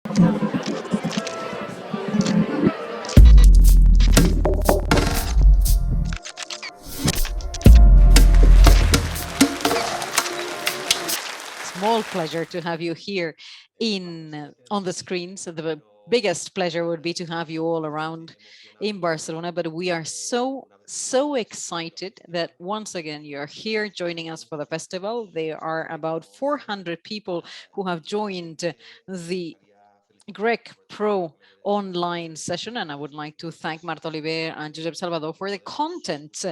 Small pleasure to have you here on the screens. The biggest pleasure would be to have you all around in Barcelona, but we are so excited that once again you're here joining us for the festival. There are about 400 people who have joined the Grec Pro online session, and I would like to thank Marta Oliver and Josep Salvador for the content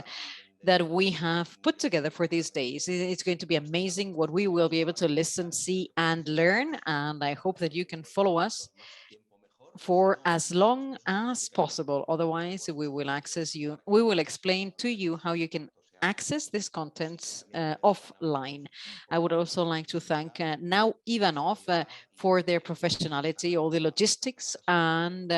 that we have put together for these days. It's going to be amazing what we will be able to listen, see, and learn. And I hope that you can follow us for as long as possible. Otherwise, we will access you. We will explain to you how you can access this content offline. I would also like to thank Now Ivanov for their professionality, all the logistics, and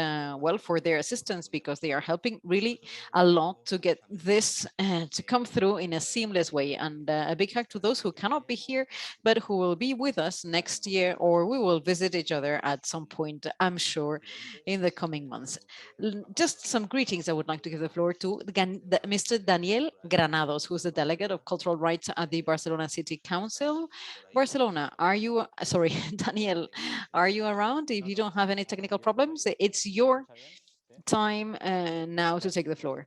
well, for their assistance, because they are helping really a lot to get this to come through in a seamless way. And a big hug to those who cannot be here, but who will be with us next year, or we will visit each other at some point, I'm sure, in the coming months. Just some greetings I would like to give the floor to Mr. Daniel Granados, who's the delegate of cultural rights at the Barcelona City Council. Barcelona, are you, sorry, Daniel, are you around? If you don't have any technical problems, it's your time now to take the floor.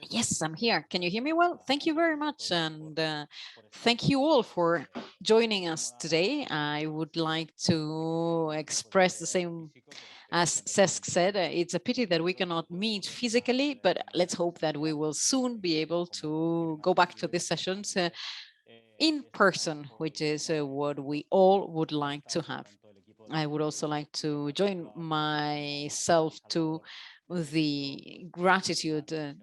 Yes, I'm here. Can you hear me well? Thank you very much. And thank you all for joining us today. I would like to express the same as Cesc said. It's a pity that we cannot meet physically, but let's hope that we will soon be able to go back to these sessions in person, which is what we all would like to have. I would also like to join myself to the gratitude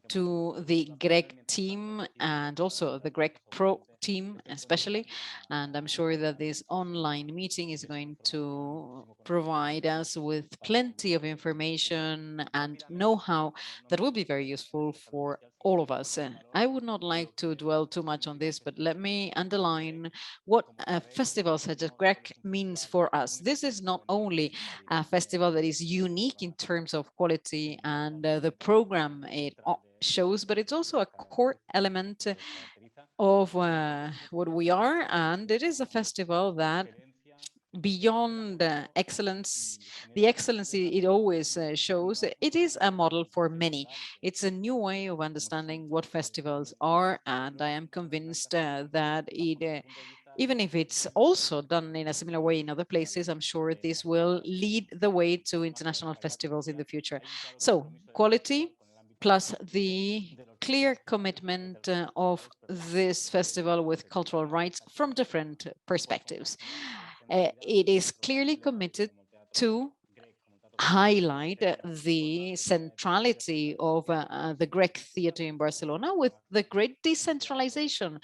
to the Grec team and also the Grec Pro team especially. And I'm sure that this online meeting is going to provide us with plenty of information and know-how that will be very useful for all of us. I would not like to dwell too much on this, but let me underline what a festival such as Grec means for us. This is not only a festival that is unique in terms of quality and the program it shows, but it's also a core element of what we are. And it is a festival that beyond excellence, the excellency it always shows, it is a model for many. It's a new way of understanding what festivals are, and I am convinced that it even if it's also done in a similar way in other places, I'm sure this will lead the way to international festivals in the future. So quality plus the clear commitment of this festival with cultural rights from different perspectives. It is clearly committed to highlight the centrality of the Grec theater in Barcelona with the great decentralization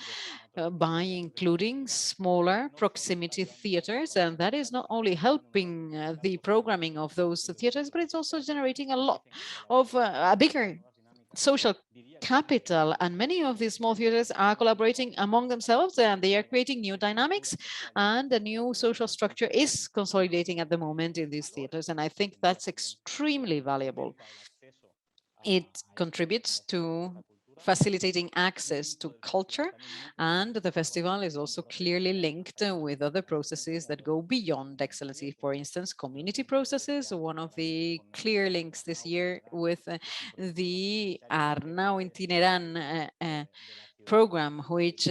by including smaller proximity theaters. And that is not only helping the programming of those theaters, but it's also generating a lot of a bigger social capital, and many of these small theaters are collaborating among themselves and they are creating new dynamics, and a new social structure is consolidating at the moment in these theaters, and I think that's extremely valuable. It contributes to facilitating access to culture, and the festival is also clearly linked with other processes that go beyond excellency. For instance, community processes, one of the clear links this year with the Arnau Itineran program, which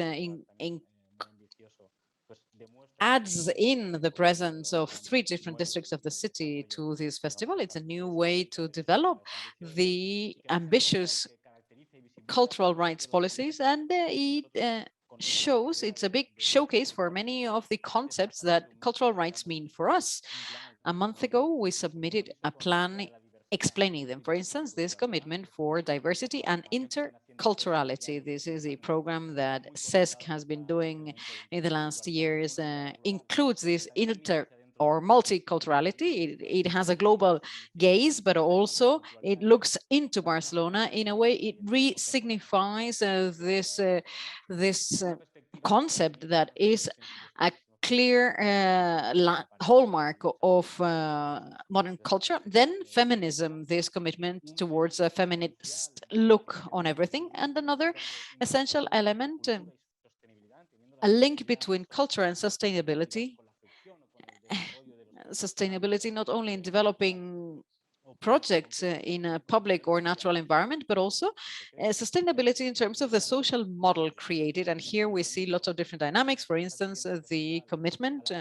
adds in the presence of 3 different districts of the city to this festival. It's a new way to develop the ambitious cultural rights policies, and it shows, it's a big showcase for many of the concepts that cultural rights mean for us. A month ago, we submitted a plan explaining them. For instance, this commitment for diversity and interculturality. This is a program that CESC has been doing in the last years, includes this inter or multiculturality. It has a global gaze, but also it looks into Barcelona in a way. It re-signifies this concept that is a clear hallmark of modern culture. Then feminism, this commitment towards a feminist look on everything. And another essential element, a link between culture and sustainability. Sustainability not only in developing projects in a public or natural environment, but also sustainability in terms of the social model created. And here we see lots of different dynamics. For instance, the commitment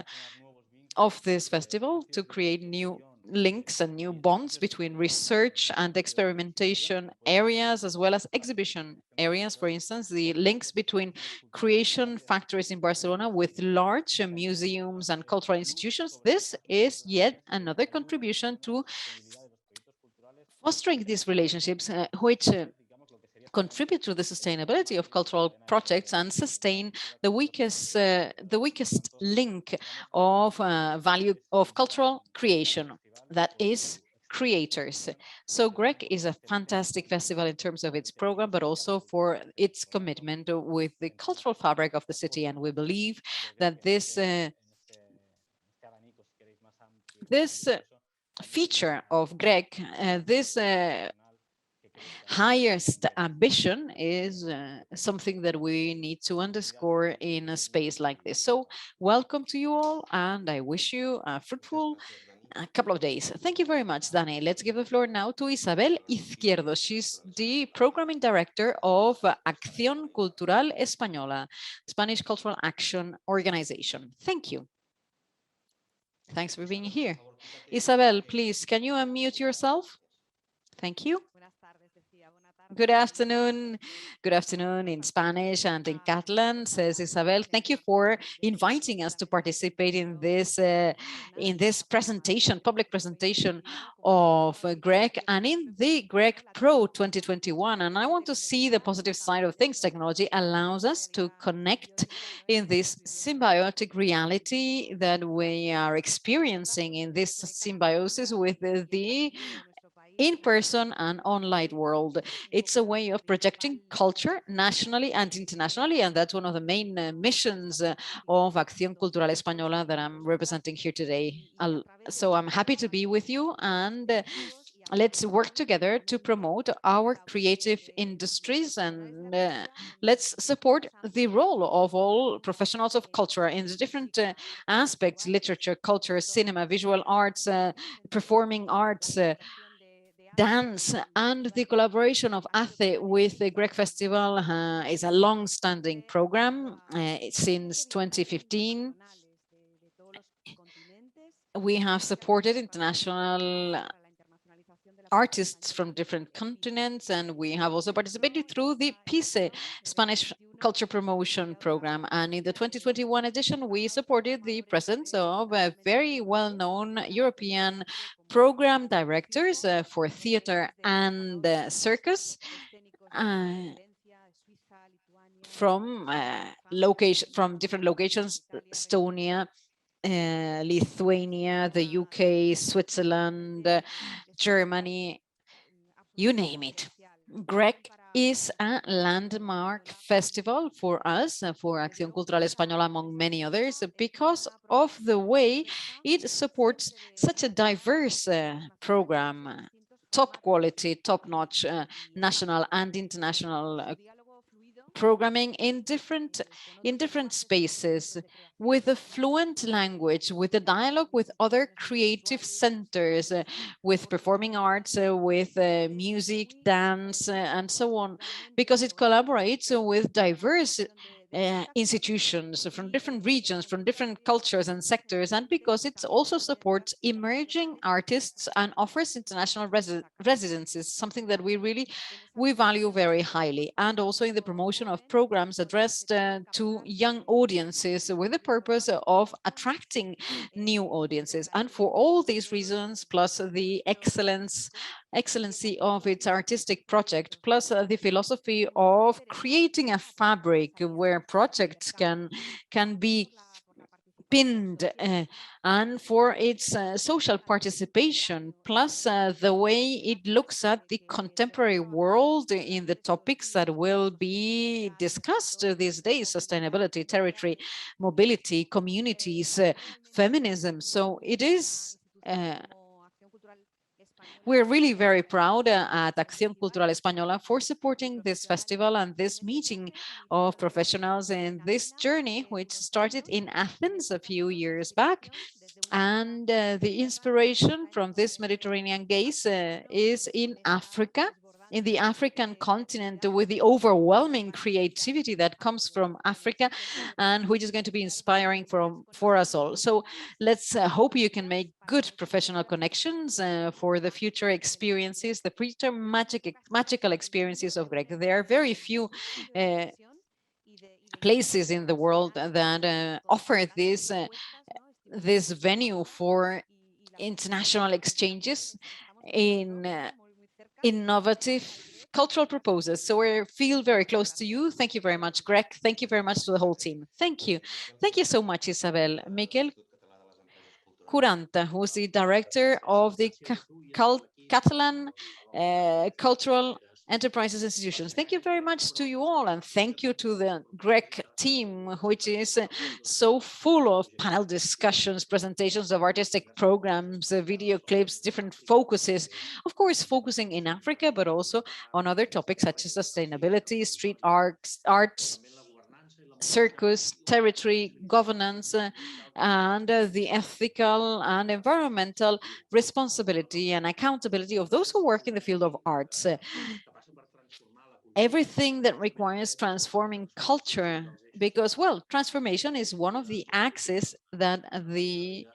of this festival to create new links and new bonds between research and experimentation areas, as well as exhibition areas. For instance, the links between creation factories in Barcelona with large museums and cultural institutions. This is yet another contribution to fostering these relationships, which contribute to the sustainability of cultural projects and sustain the weakest link of value of cultural creation, that is creators. So Grec is a fantastic festival in terms of its program, but also for its commitment with the cultural fabric of the city. And we believe that this feature of Grec, this highest ambition is something that we need to underscore in a space like this. So welcome to you all, and I wish you a fruitful couple of days. Thank you very much, Danny. Let's give the floor now to Isabel Izquierdo. She's the programming director of Acción Cultural Española, Spanish Cultural Action Organization. Thank you. Thanks for being here. Isabel, please, can you unmute yourself? Thank you. Good afternoon. Good afternoon in Spanish and in Catalan, says Isabel. Thank you for inviting us to participate in this presentation, public presentation of Grec and in the Grec Pro 2021. And I want to see the positive side of things. Technology allows us to connect in this symbiotic reality that we are experiencing in this symbiosis with the in-person and online world. It's a way of projecting culture nationally and internationally, and that's one of the main missions of Acción Cultural Española that I'm representing here today. So I'm happy to be with you, and let's work together to promote our creative industries, and let's support the role of all professionals of culture in the different aspects: literature, culture, cinema, visual arts, performing arts, dance. And the collaboration of ACE with the Grec Festival is a long-standing program since 2015. We have supported international artists from different continents, and we have also participated through the PICE, Spanish Culture Promotion Program. And in the 2021 edition, we supported the presence of very well-known European program directors for theater and circus from different locations: Estonia, Lithuania, the UK, Switzerland, Germany, you name it. Grec is a landmark festival for us, for Acción Cultural Española, among many others, because of the way it supports such a diverse program, top quality, top-notch national and international programming in different spaces, with a fluent language, with a dialogue with other creative centers, with performing arts, with music, dance, and so on, because it collaborates with diverse institutions from different regions, from different cultures and sectors, and because it also supports emerging artists and offers international residencies, something that we value very highly, and also in the promotion of programs addressed to young audiences with the purpose of attracting new audiences. And for all these reasons, plus the excellency of its artistic project, plus the philosophy of creating a fabric where projects can be pinned and for its social participation, plus the way it looks at the contemporary world in the topics that will be discussed these days: sustainability, territory, mobility, communities, feminism. So it is we're really very proud at Acción Cultural Española for supporting this festival and this meeting of professionals in this journey, which started in Athens a few years back. And the inspiration from this Mediterranean gaze is in Africa, in the African continent, with the overwhelming creativity that comes from Africa and which is going to be inspiring for us all. So let's hope you can make good professional connections for the future experiences, the future magical experiences of Grec. There are very few places in the world that offer this venue for international exchanges in innovative cultural proposals. So we feel very close to you. Thank you very much, Greg. Thank you very much to the whole team. Thank you. Thank you so much, Isabel. Miquel Curanta, who's the director of the Catalan Cultural Enterprises Institutions. Thank you very much to you all, and thank you to the Grec team, which is so full of panel discussions, presentations of artistic programs, video clips, different focuses, of course, focusing in Africa, but also on other topics such as sustainability, street arts, circus, territory, governance, and the ethical and environmental responsibility and accountability of those who work in the field of arts. Everything that requires transforming culture, because, well, transformation is one of the axes that the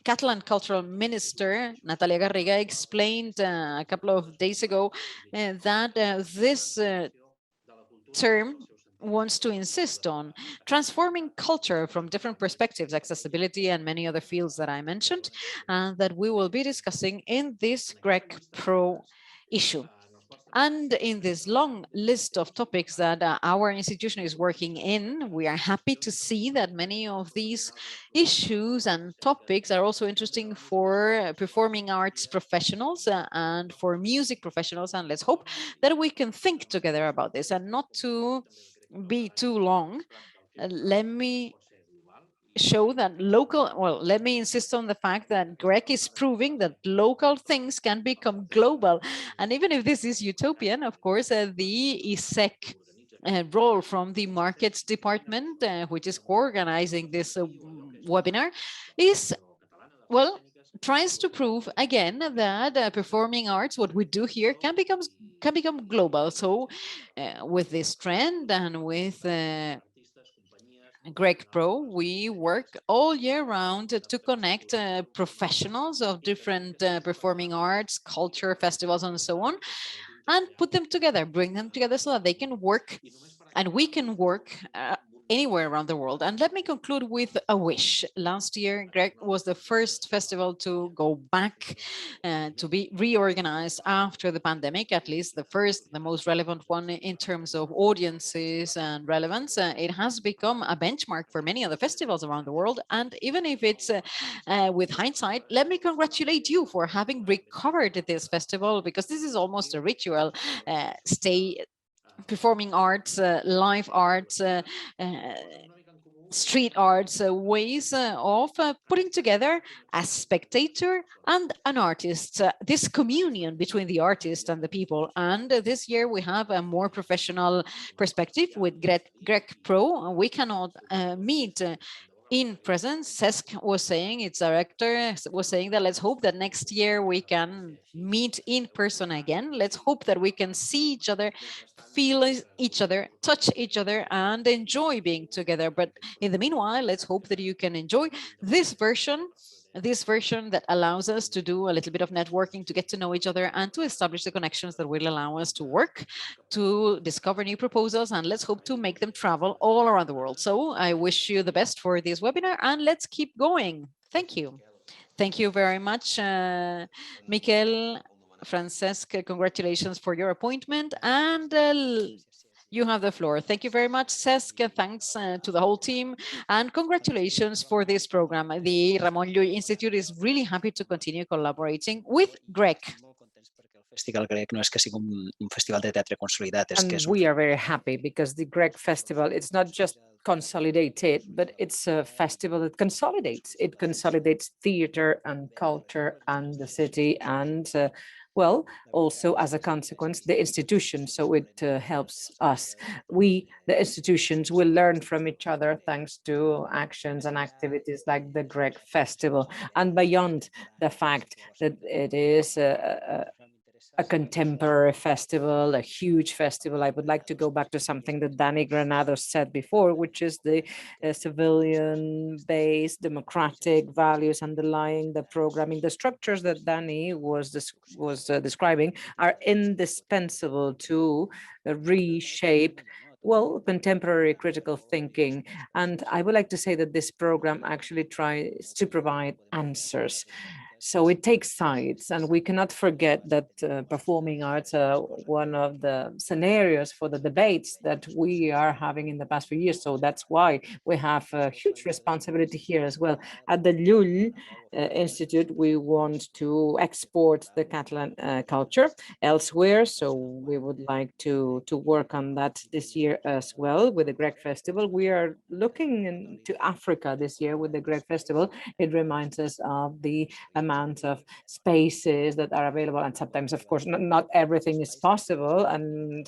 Catalan cultural minister, Natalia Garriga, explained a couple of days ago that this term wants to insist on transforming culture from different perspectives, accessibility, and many other fields that I mentioned, and that we will be discussing in this Grec Pro issue. And in this long list of topics that our institution is working in, we are happy to see that many of these issues and topics are also interesting for performing arts professionals and for music professionals. And let's hope that we can think together about this and not to be too long. Let me show that let me insist on the fact that Grec is proving that local things can become global. And even if this is utopian, of course, the ISEC role from the markets department, which is co-organizing this webinar, is, well, tries to prove again that performing arts, what we do here, can become global. So with this trend and with Grec Pro, we work all year round to connect professionals of different performing arts, culture, festivals, and so on, and put them together, bring them together so that they can work and we can work anywhere around the world. And let me conclude with a wish. Last year, Greg was the first festival to go back, to be reorganized after the pandemic, at least the first, the most relevant one in terms of audiences and relevance. It has become a benchmark for many other festivals around the world. And even if it's with hindsight, let me congratulate you for having recovered this festival, because this is almost a ritual. Stay performing arts, live arts, street arts, ways of putting together a spectator and an artist, this communion between the artist and the people. And this year we have a more professional perspective with Grec Pro. We cannot meet in presence. Cesc was saying, its director was saying that let's hope that next year we can meet in person again. Let's hope that we can see each other, feel each other, touch each other, and enjoy being together. But in the meanwhile, let's hope that you can enjoy this version that allows us to do a little bit of networking, to get to know each other, and to establish the connections that will allow us to work, to discover new proposals, and let's hope to make them travel all around the world. So I wish you the best for this webinar, and let's keep going. Thank you. Thank you very much, Miquel. Francesc, congratulations for your appointment, and You have the floor. Thank you very much, Cesc. Thanks to the whole team, and congratulations for this program. The Ramon Llull Institute is really happy to continue collaborating with Grec. Festival Grec no és que sigui un festival de teatre consolidat, és que And és we are very happy because the Grec Festival, it's not just consolidated, but it's a festival that consolidates. It consolidates theater and culture and the city and well, also as a consequence, the institution. So it helps us. We, the institutions, will learn from each other thanks to actions and activities like the Grec Festival. And beyond the fact that it is a contemporary festival, a huge festival. I would like to go back to something that Danny Granados said before, which is the civilian-based democratic values underlying the programming. The structures that Danny was describing are indispensable to reshape well, contemporary critical thinking. And I would like to say that this program actually tries to provide answers. So it takes sides, and we cannot forget that performing arts are one of the scenarios for the debates that we are having in the past few years. So that's why we have a huge responsibility here as well. At the Llull Institute, we want to export the Catalan culture elsewhere. So we would like to work on that this year as well with the Grec Festival. We are looking into Africa this year with the Grec Festival. It reminds us of the amount of spaces that are available, and sometimes, of course, not everything is possible, and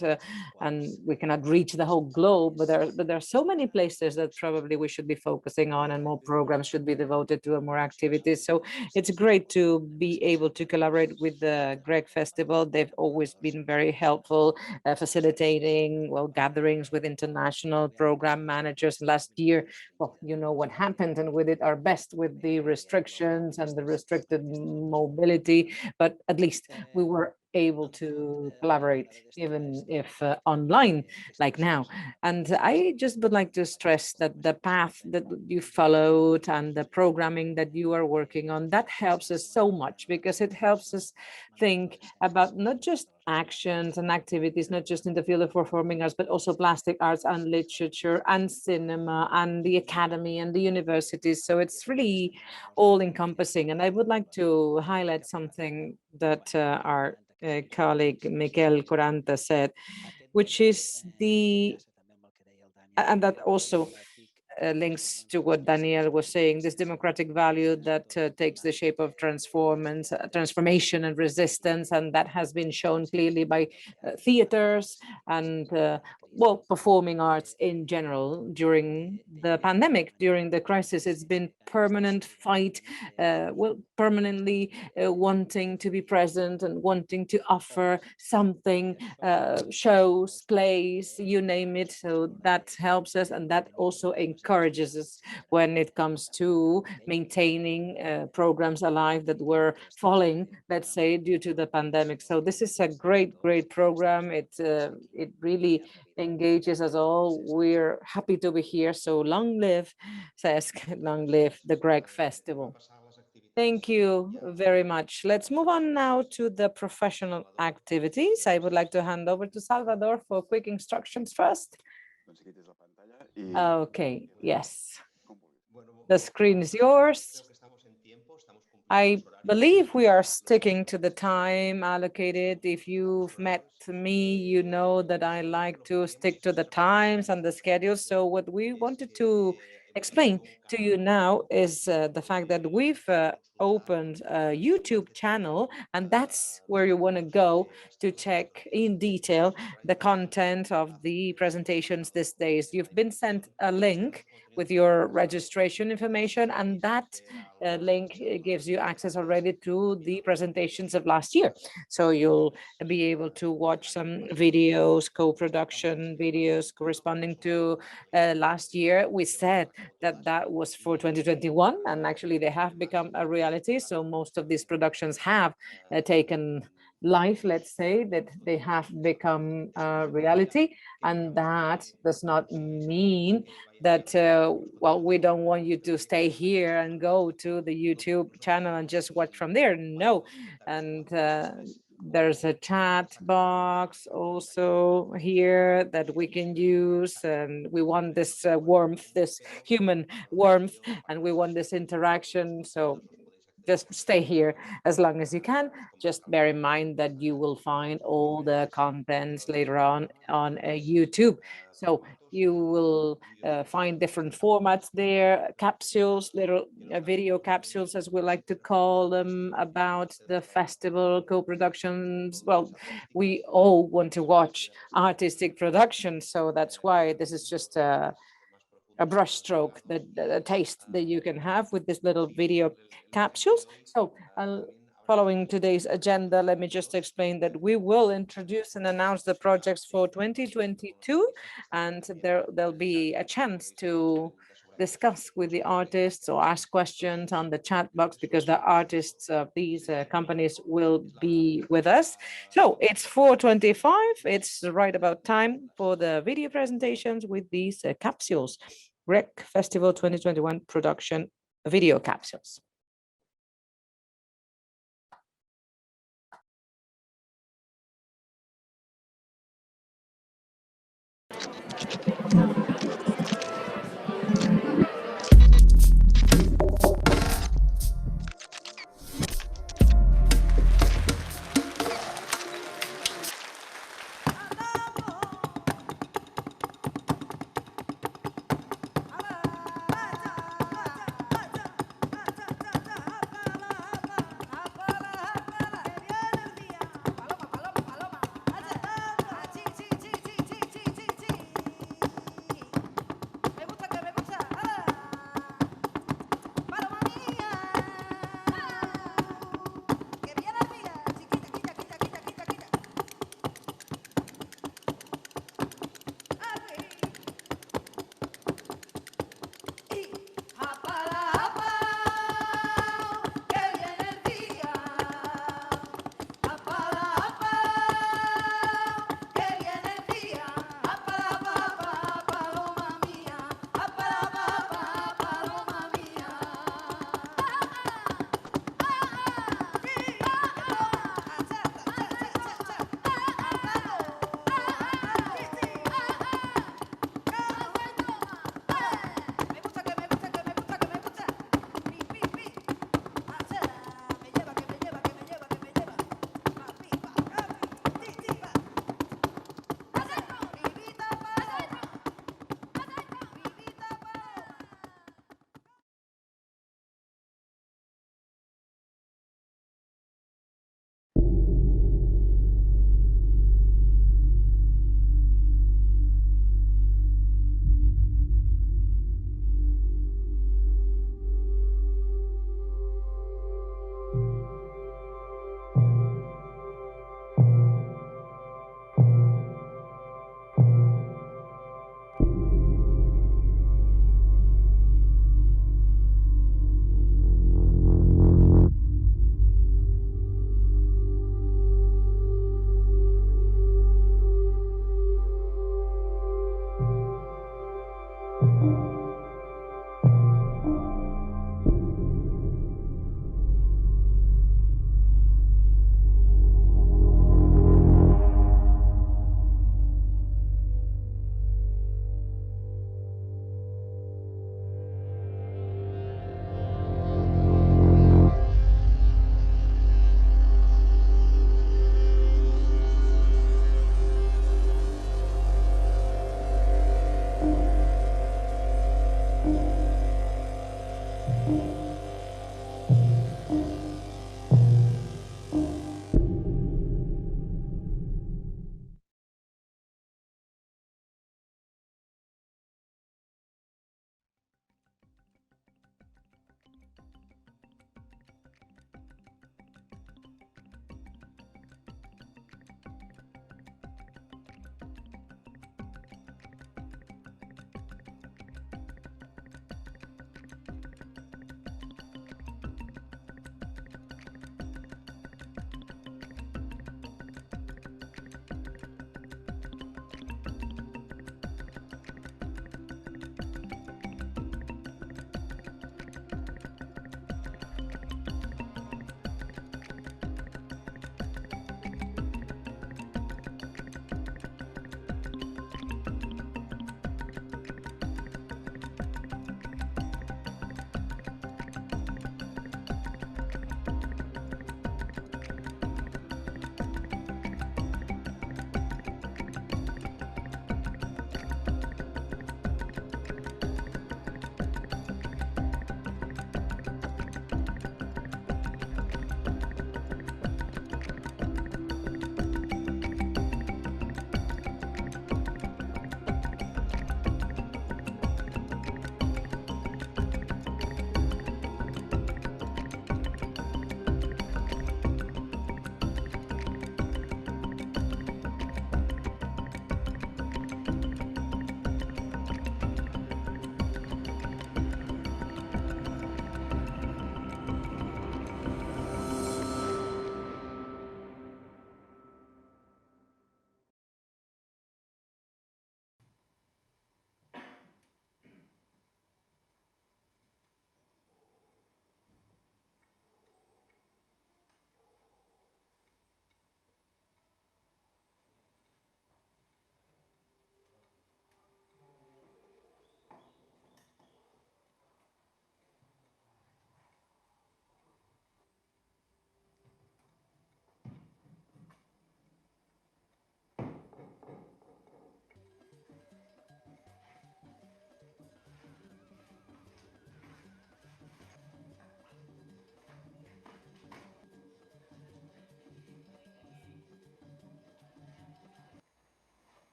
we cannot reach the whole globe. But there are so many places that probably we should be focusing on, and more programs should be devoted to more activities. So it's great to be able to collaborate with the Grec Festival. They've always been very helpful, facilitating well gatherings with international program managers. Last year, well, you know what happened, and we did our best with the restrictions and the restricted mobility, but at least we were able to collaborate, even if online, like now. And I just would like to stress that the path that you followed and the programming that you are working on, that helps us so much, because it helps us think about not just actions and activities, not just in the field of performing arts, but also plastic arts and literature and cinema and the academy and the universities. So it's really all encompassing. And I would like to highlight something that our colleague Miquel Coranta said, which is and that also links to what Daniel was saying, this democratic value that takes the shape of transformation and resistance, and that has been shown clearly by theaters and well, performing arts in general during the pandemic, during the crisis. It's been permanent fight, well, permanently wanting to be present and wanting to offer something, shows, plays, you name it. So that helps us, and that also encourages us when it comes to maintaining programs alive that were falling, let's say, due to the pandemic. So this is a great, great program. It really engages us all. We're happy to be here. So long live CESC, long live the Grec Festival. Thank you very much. Let's move on now to the professional activities. I would like to hand over to Salvador for quick instructions first. Okay, yes. The screen is yours. I believe we are sticking to the time allocated. If you've met me, you know that I like to stick to the times and the schedules. So what we wanted to explain to you now is the fact that we've opened a YouTube channel, and that's where you want to go to check in detail the content of the presentations these days. You've been sent a link with your registration information, and that link gives you access already to the presentations of last year. So you'll be able to watch some videos, co-production videos corresponding to last year. We said that that was for 2021, and actually they have become a reality. So most of these productions have taken life, let's say, that they have become a reality. And that does not mean that, well, we don't want you to stay here and go to the YouTube channel and just watch from there. No. And There's a chat box also here that we can use, and we want this warmth, this human warmth, and we want this interaction. So just stay here as long as you can. Just bear in mind that you will find all the contents later on YouTube. So you will find different formats there, capsules, little video capsules, as we like to call them, about the festival, co-productions. Well, we all want to watch artistic productions, so that's why this is just a brushstroke, a taste that you can have with this little video capsules. So following today's agenda, let me just explain that we will introduce and announce the projects for 2022, and there'll be a chance to discuss with the artists or ask questions on the chat box, because the artists of these companies will be with us. So it's 4:25. It's right about time for the video presentations with these capsules. Grec Festival 2021 production video capsules.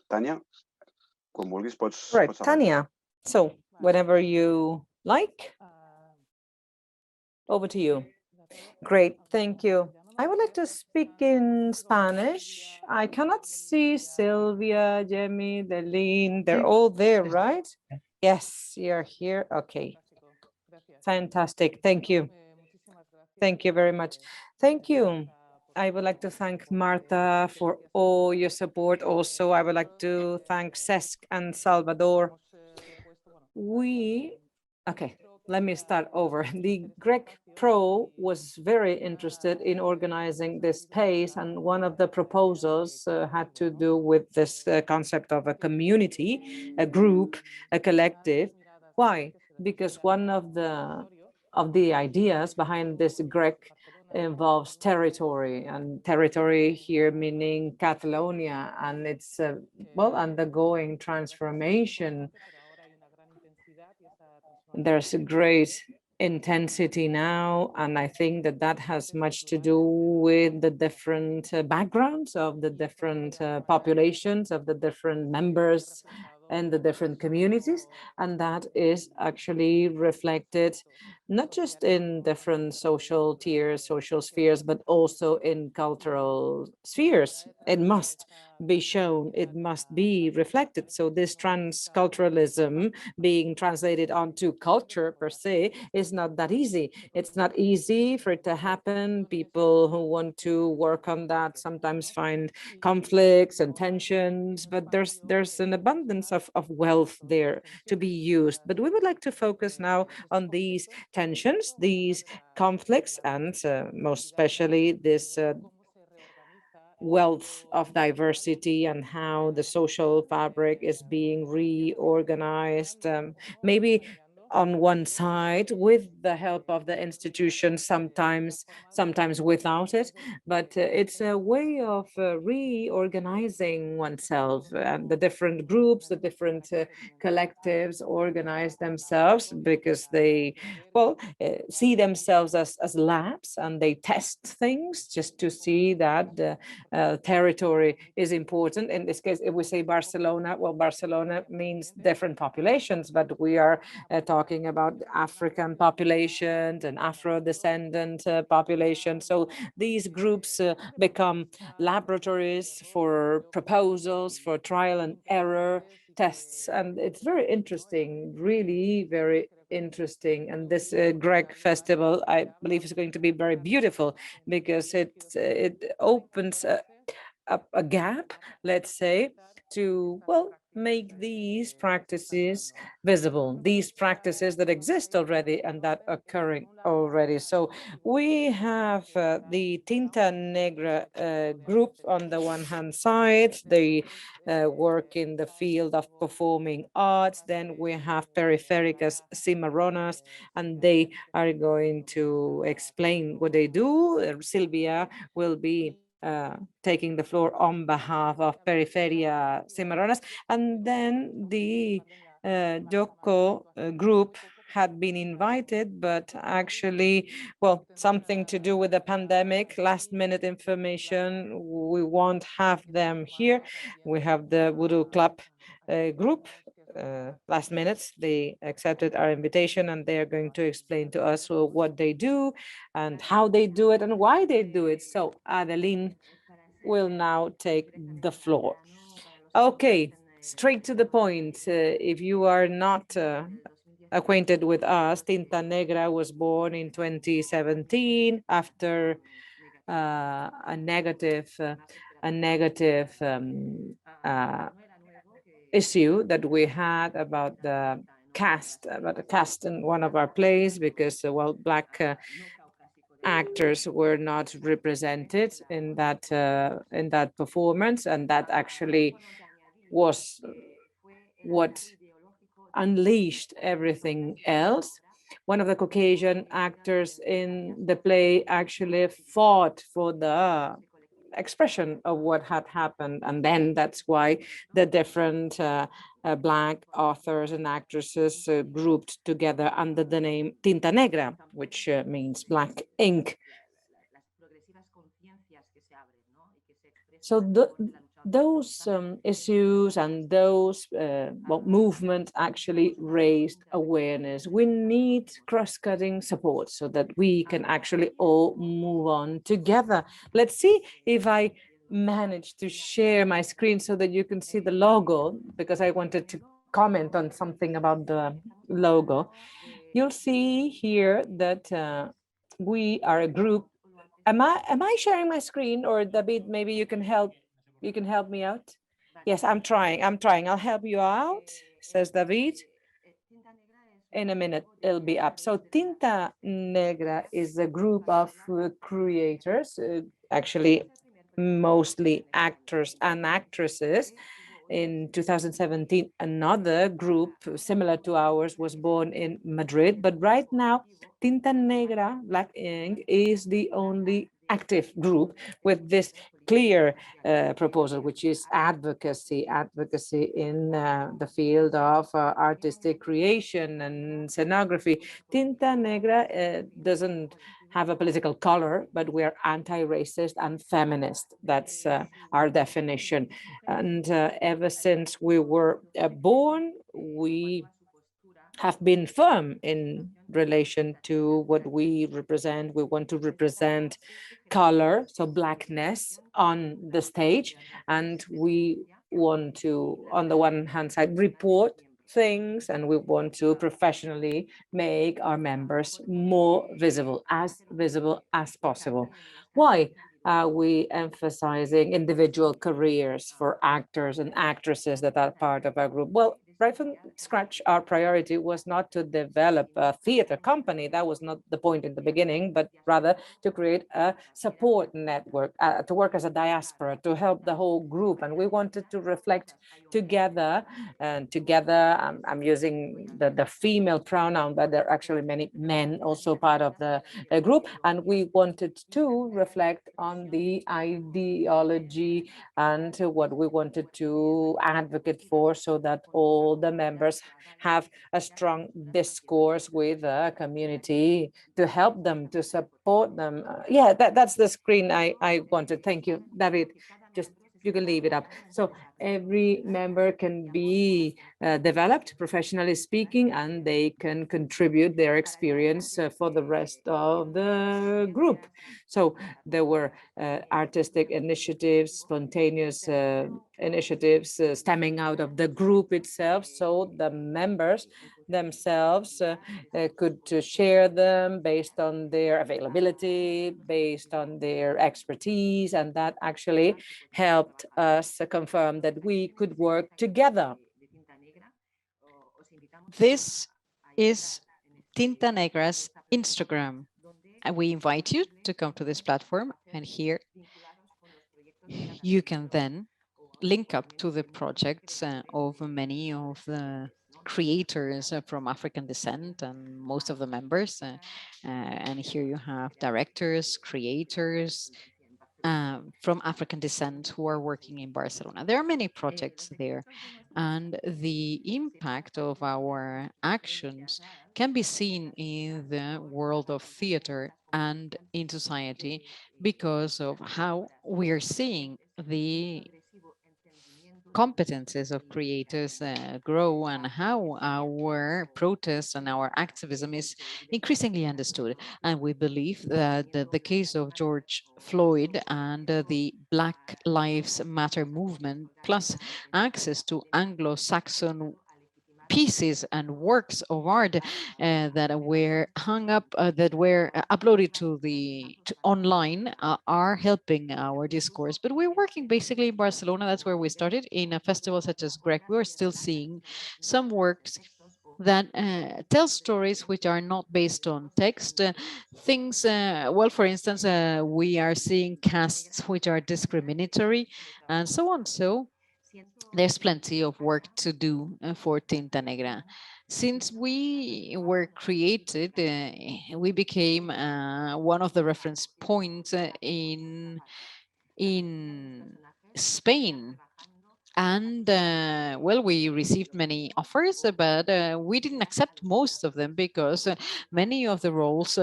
Tània, quan vulguis Right, pots arrencar. Tanya. So whenever you like, over to you. Great, thank you. I would like to speak in Spanish. I cannot see Sylvia, Jamie, Deline. They're all there, right? Yes, you're here. Okay. Fantastic. Thank you. Thank you very much. Thank you. I would like to thank Marta for all your support. Also, I would like to thank Cesc and Salvador. Okay, let me start over. The Grec Pro was very interested in organizing this space, and one of the proposals had to do with this concept of a community, a group, a collective. Why? Because one of the ideas behind this Grec involves territory, and territory here meaning Catalonia, and it's well undergoing transformation. There's a great intensity now, and I think that that has much to do with the different backgrounds of the different populations, of the different members and the different communities, and that is actually reflected not just in different social tiers, social spheres, but also in cultural spheres. It must be shown, it must be reflected. So this transculturalism being translated onto culture per se is not that easy. It's not easy for it to happen. People who want to work on that sometimes find conflicts and tensions, but there's an abundance of wealth there to be used. But we would like to focus now on these tensions, these conflicts, and most especially this wealth of diversity and how the social fabric is being reorganized. Maybe on one side with the help of the institution, sometimes without it, but it's a way of reorganizing oneself, and the different groups, the different collectives organize themselves because they see themselves as labs, and they test things just to see that territory is important. In this case, if we say Barcelona, well, Barcelona means different populations, but we are talking about African populations and Afro-Descendant populations. So these groups become laboratories for proposals, for trial and error tests. And it's very interesting, really very interesting. And this Grec festival, I believe, is going to be very beautiful because it opens up a gap, let's say, to, well, make these practices visible, these practices that exist already and that are occurring already. So we have the Tinta Negra group on the one hand side, they work in the field of performing arts. Then we have Periféricas Cimarronas, and they are going to explain what they do. Silvia will be taking the floor on behalf of Periferia Cimarronas. And then the Joko group had been invited, but actually, well, something to do with the pandemic, last minute information, we won't have them here. We have the Voodoo Club group, last minutes, they accepted our invitation, and they are going to explain to us what they do and how they do it and why they do it. So Adeline will now take the floor. Okay, straight to the point. If you are not acquainted with us, Tinta Negra was born in 2017 after a negative issue that we had about the cast in one of our plays, because well, Black actors were not represented in that performance, and that actually was what unleashed everything else. One of the Caucasian actors in the play actually fought for the expression of what had happened. And then that's why the different Black authors and actresses grouped together under the name Tinta Negra, which means black ink. So those issues and those movements actually raised awareness. We need cross-cutting support so that we can actually all move on together. Let's see if I manage to share my screen so that you can see the logo, because I wanted to comment on something about the logo. You'll see here that we are a group. Am I sharing my screen, or David, maybe you can help me out? Yes, I'm trying. I'll help you out, says David. In a minute, it'll be up. So Tinta Negra is a group of creators, actually mostly actors and actresses. In 2017, another group similar to ours was born in Madrid, but right now, Tinta Negra, Black Ink, is the only active group with this clear proposal, which is advocacy in the field of artistic creation and scenography. Tinta Negra doesn't have a political color, but we are anti-racist and feminist. That's our definition. And ever since we were born, we have been firm in relation to what we represent. We want to represent color, so blackness on the stage. And we want to, on the one hand side, report things, and we want to professionally make our members more visible as possible. Why are we emphasizing individual careers for actors and actresses that are part of our group? Well, right from scratch, our priority was not to develop a theater company. That was not the point in the beginning, but rather to create a support network, to work as a diaspora, to help the whole group. And we wanted to reflect together, and together, I'm using the female pronoun, but there are actually many men also part of the group. And we wanted to reflect on the ideology and what we wanted to advocate for, so that all the members have a strong discourse with the community to help them, to support them. Yeah, that's the screen I wanted. Thank you, David. Just you can leave it up. So every member can be developed, professionally speaking, and they can contribute their experience for the rest of the group. So there were artistic initiatives, spontaneous initiatives stemming out of the group itself. So the members themselves could share them based on their availability, based on their expertise, and that actually helped us confirm that we could work together. This is Tinta Negra's Instagram. And we invite you to come to this platform, and here you can then link up to the projects of many of the creators from African descent and most of the members. And here you have directors, creators from African descent who are working in Barcelona. There are many projects there, and the impact of our actions can be seen in the world of theater and in society because of how we are seeing the competences of creators grow, and how our protest and our activism is increasingly understood. And we believe that the case of George Floyd and the Black Lives Matter movement, plus access to Anglo-Saxon pieces and works of art that were hung up, that were uploaded to online, are helping our discourse. But we're working basically in Barcelona. That's where we started. In a festival such as Grec, we're still seeing some works that tell stories which are not based on text. Things, well, for instance, we are seeing casts which are discriminatory and so on. So there's plenty of work to do for Tinta Negra. Since we were created, we became one of the reference points in Spain. And well, we received many offers, but we didn't accept most of them because many of the roles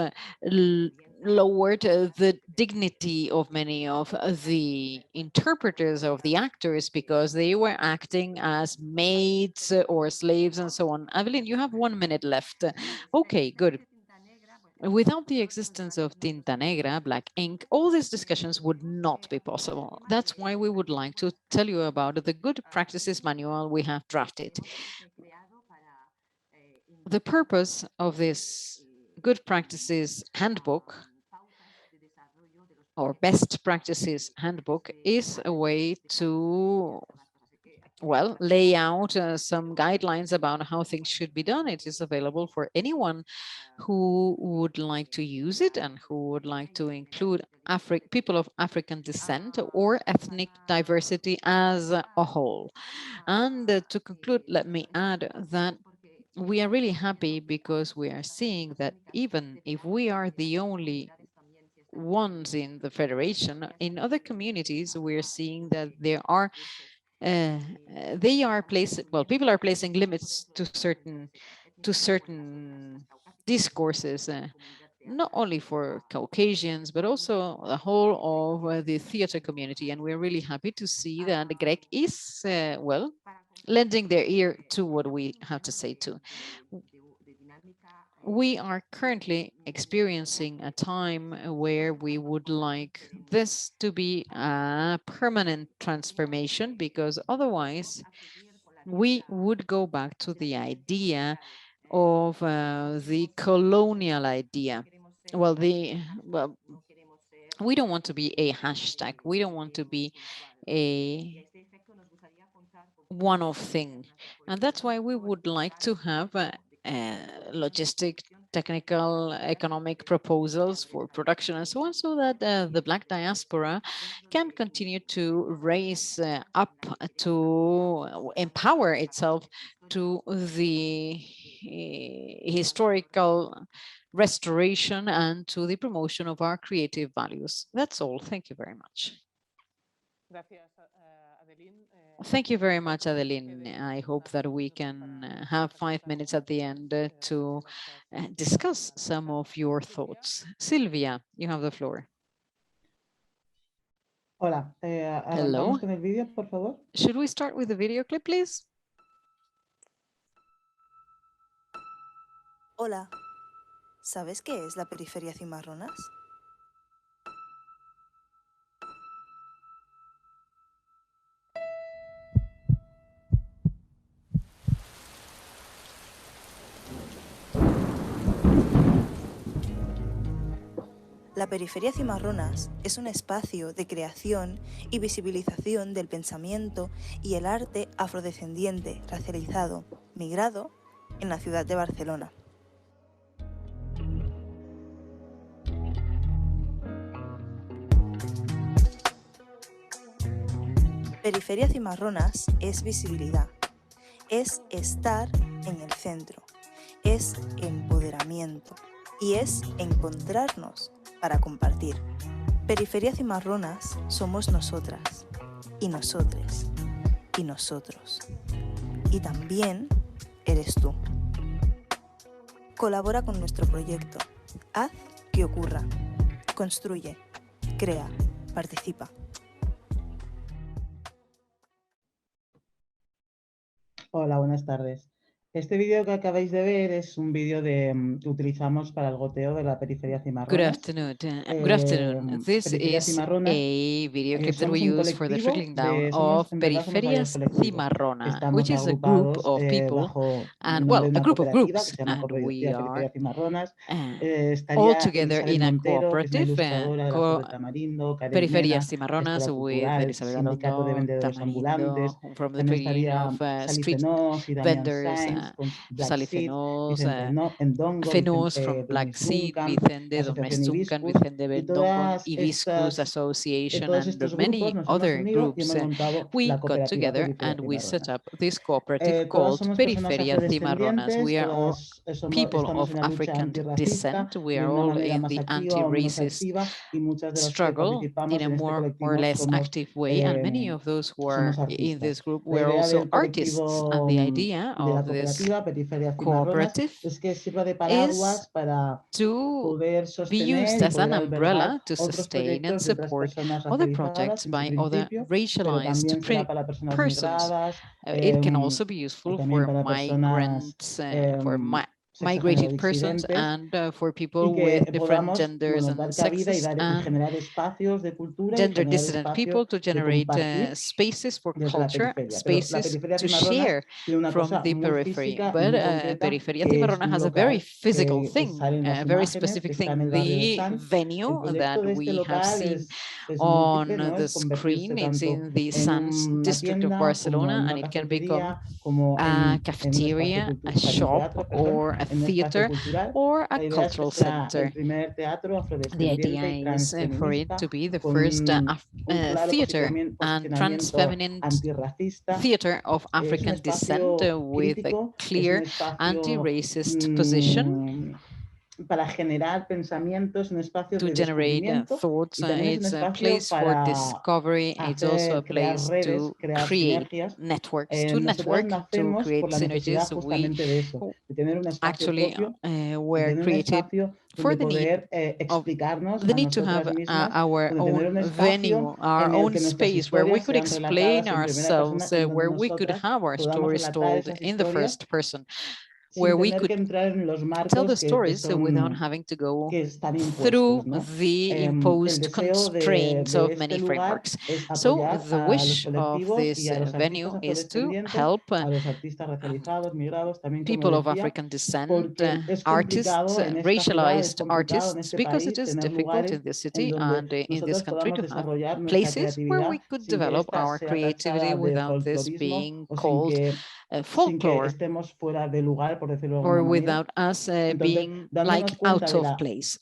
lowered the dignity of many of the interpreters, of the actors, because they were acting as maids or slaves and so on. Evelyn, you have 1 minute left. Okay, good. Without the existence of Tinta Negra, black ink, all these discussions would not be possible. That's why we would like to tell you about the good practices manual we have drafted. The purpose of this good practices handbook or best practices handbook is a way to, well, lay out some guidelines about how things should be done. It is available for anyone who would like to use it and who would like to include people of African descent or ethnic diversity as a whole. And to conclude, let me add that we are really happy because we are seeing that even if we are the only ones in the federation, in other communities, we're seeing that there are people are placing limits to certain discourses, not only for Caucasians, but also the whole of the theater community. And we're really happy to see that the Grec is, well, lending their ear to what we have to say too. We are currently experiencing a time where we would like this to be a permanent transformation, because otherwise we would go back to the idea of the colonial idea. Well, we don't want to be a hashtag. We don't want to be a one-off thing. And that's why we would like to have logistic, technical, economic proposals for production and so on, so that the Black diaspora can continue to raise up to empower itself to the historical restoration and to the promotion of our creative values. That's all. Thank you very much. Thank you very much, Adeline. I hope that we can have 5 minutes at the end to discuss some of your thoughts. Silvia, you have the floor. Hola, Hello. arrancamos con el vídeo, por favor. Should we start with the video clip, please? Hola, ¿sabes qué es la periferia cimarronas? La periferia cimarronas es un espacio de creación y visibilización del pensamiento y el arte afrodescendiente, racializado, migrado en la ciudad de Barcelona. Periferia cimarronas es visibilidad, es estar en el centro, es empoderamiento y es encontrarnos para compartir. Periferia cimarronas somos nosotras y nosotres y nosotros. Y también eres tú. Colabora con nuestro proyecto. Haz que ocurra. Construye, crea, participa. Hola, buenas tardes. Este vídeo que acabáis de ver es un vídeo que utilizamos para el goteo de la periferia cimarronas. Good afternoon. Good afternoon. This Periferia is Cimarronas, a video clip that we somos un use for the colectivo trickling down somos, of en verdad, somos varios Periferias colectivos. Cimarrona, Estamos which is a group agrupados of people bajo el and, nombre well, de a una group of cooperativa groups, que se llama and we Cooperativa are Periferia Cimarronas. all Estaría together Elizabeth in a Montero, que es una cooperative, ilustradora de la Flor de Tamarindo, Karen Periferias Mena, Cimarronas, Escuela with Cultural, Elizabeth Sindicato de Alonso, Vendedores Ambulantes. Tamarindo, from the También beginning estaría of Sally street Fenós y Damián vendors, Sainz, Salifenols, Fenós from Black Seed, Vicente Domestuncan, Vicente Bendongon, Hibiscus Association, and many other groups. We got together and we set up this cooperative called Periferia Cimarronas. We are all people of African descent. We are all in the anti-racist struggle in a more or less active way, and many of those who are in this group were also artists. And the idea of this cooperative is to be used as an umbrella to sustain and support other projects by other racialized persons. It can also be useful for migrants, migrated persons, and for people with different genders and sexes, and gender dissident people, to generate spaces for culture, spaces to share from the periphery. But Periferia Cimarrona has a very physical thing, a very specific thing. The venue that we have seen on the screen, it's in the Sants district of Barcelona, and it can become a cafeteria, a shop, or a theater, or a cultural center. The idea is for it to be the first theater and trans-feminine theater of African descent with a clear anti-racist position, to generate thoughts. It's a place for discovery. It's also a place to create networks, to network, to create synergies. We actually were created for the need to have our own venue, our own space where we could explain ourselves, where we could have our stories told in the first person, where we could tell the stories without having to go through the imposed constraints of many frameworks. So the wish of this venue is to help people of African descent, artists, racialized artists, because it is difficult in this city and in this country to have places where we could develop our creativity without this being called folklore, or without us being like out of place,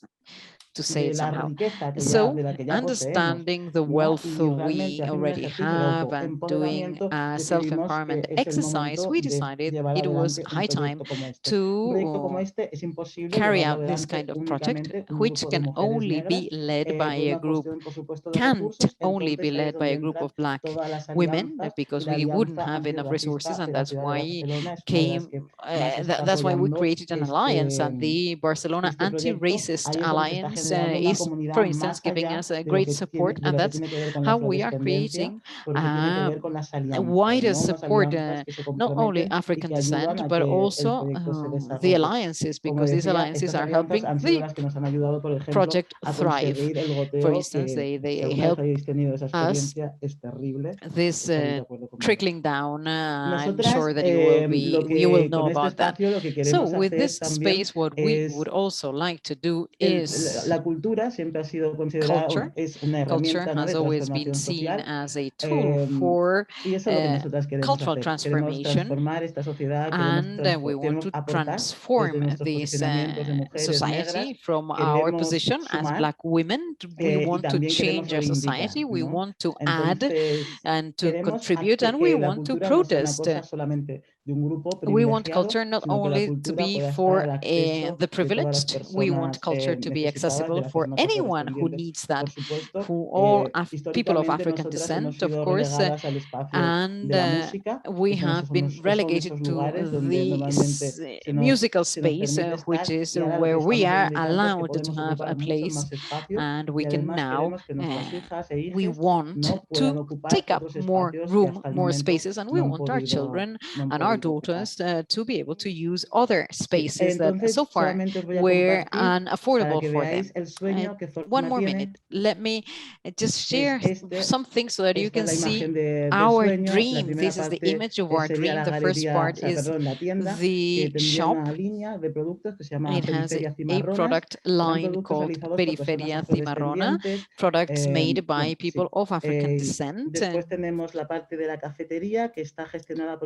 to say it somehow. So understanding the wealth we already have and doing a self-empowerment exercise, we decided it was high time to carry out this kind of project, which can only be led by a group, can't only be led by a group of Black women, because we wouldn't have enough resources, and that's why that's why we created an alliance, and the Barcelona Anti-Racist Alliance is, for instance, giving us a great support, and that's how we are creating a wider support, not only African descent, but also the alliances, because these alliances are helping the project thrive. For instance, they help us. This trickling down, I'm sure that you will know about that. So with this space, what we would also like to do is culture. Culture has always been seen as a tool for cultural transformation, and we want to transform this society from our position as Black women. We want to change our society. We want to add and to contribute, and we want to protest. We want culture not only to be for the privileged, we want culture to be accessible for anyone who needs that, who all people of African descent, of course, and we have been relegated to the musical space, which is where we are allowed to have a place, and we can now, we want to take up more room, more spaces, and we want our children and our daughters to be able to use other spaces that so far were unaffordable for them. One more minute. Let me just share something so that you can see our dream. This is the image of our dream. The first part is the shop. It has a product line called Periferia Cimarrona, products made by people of African descent.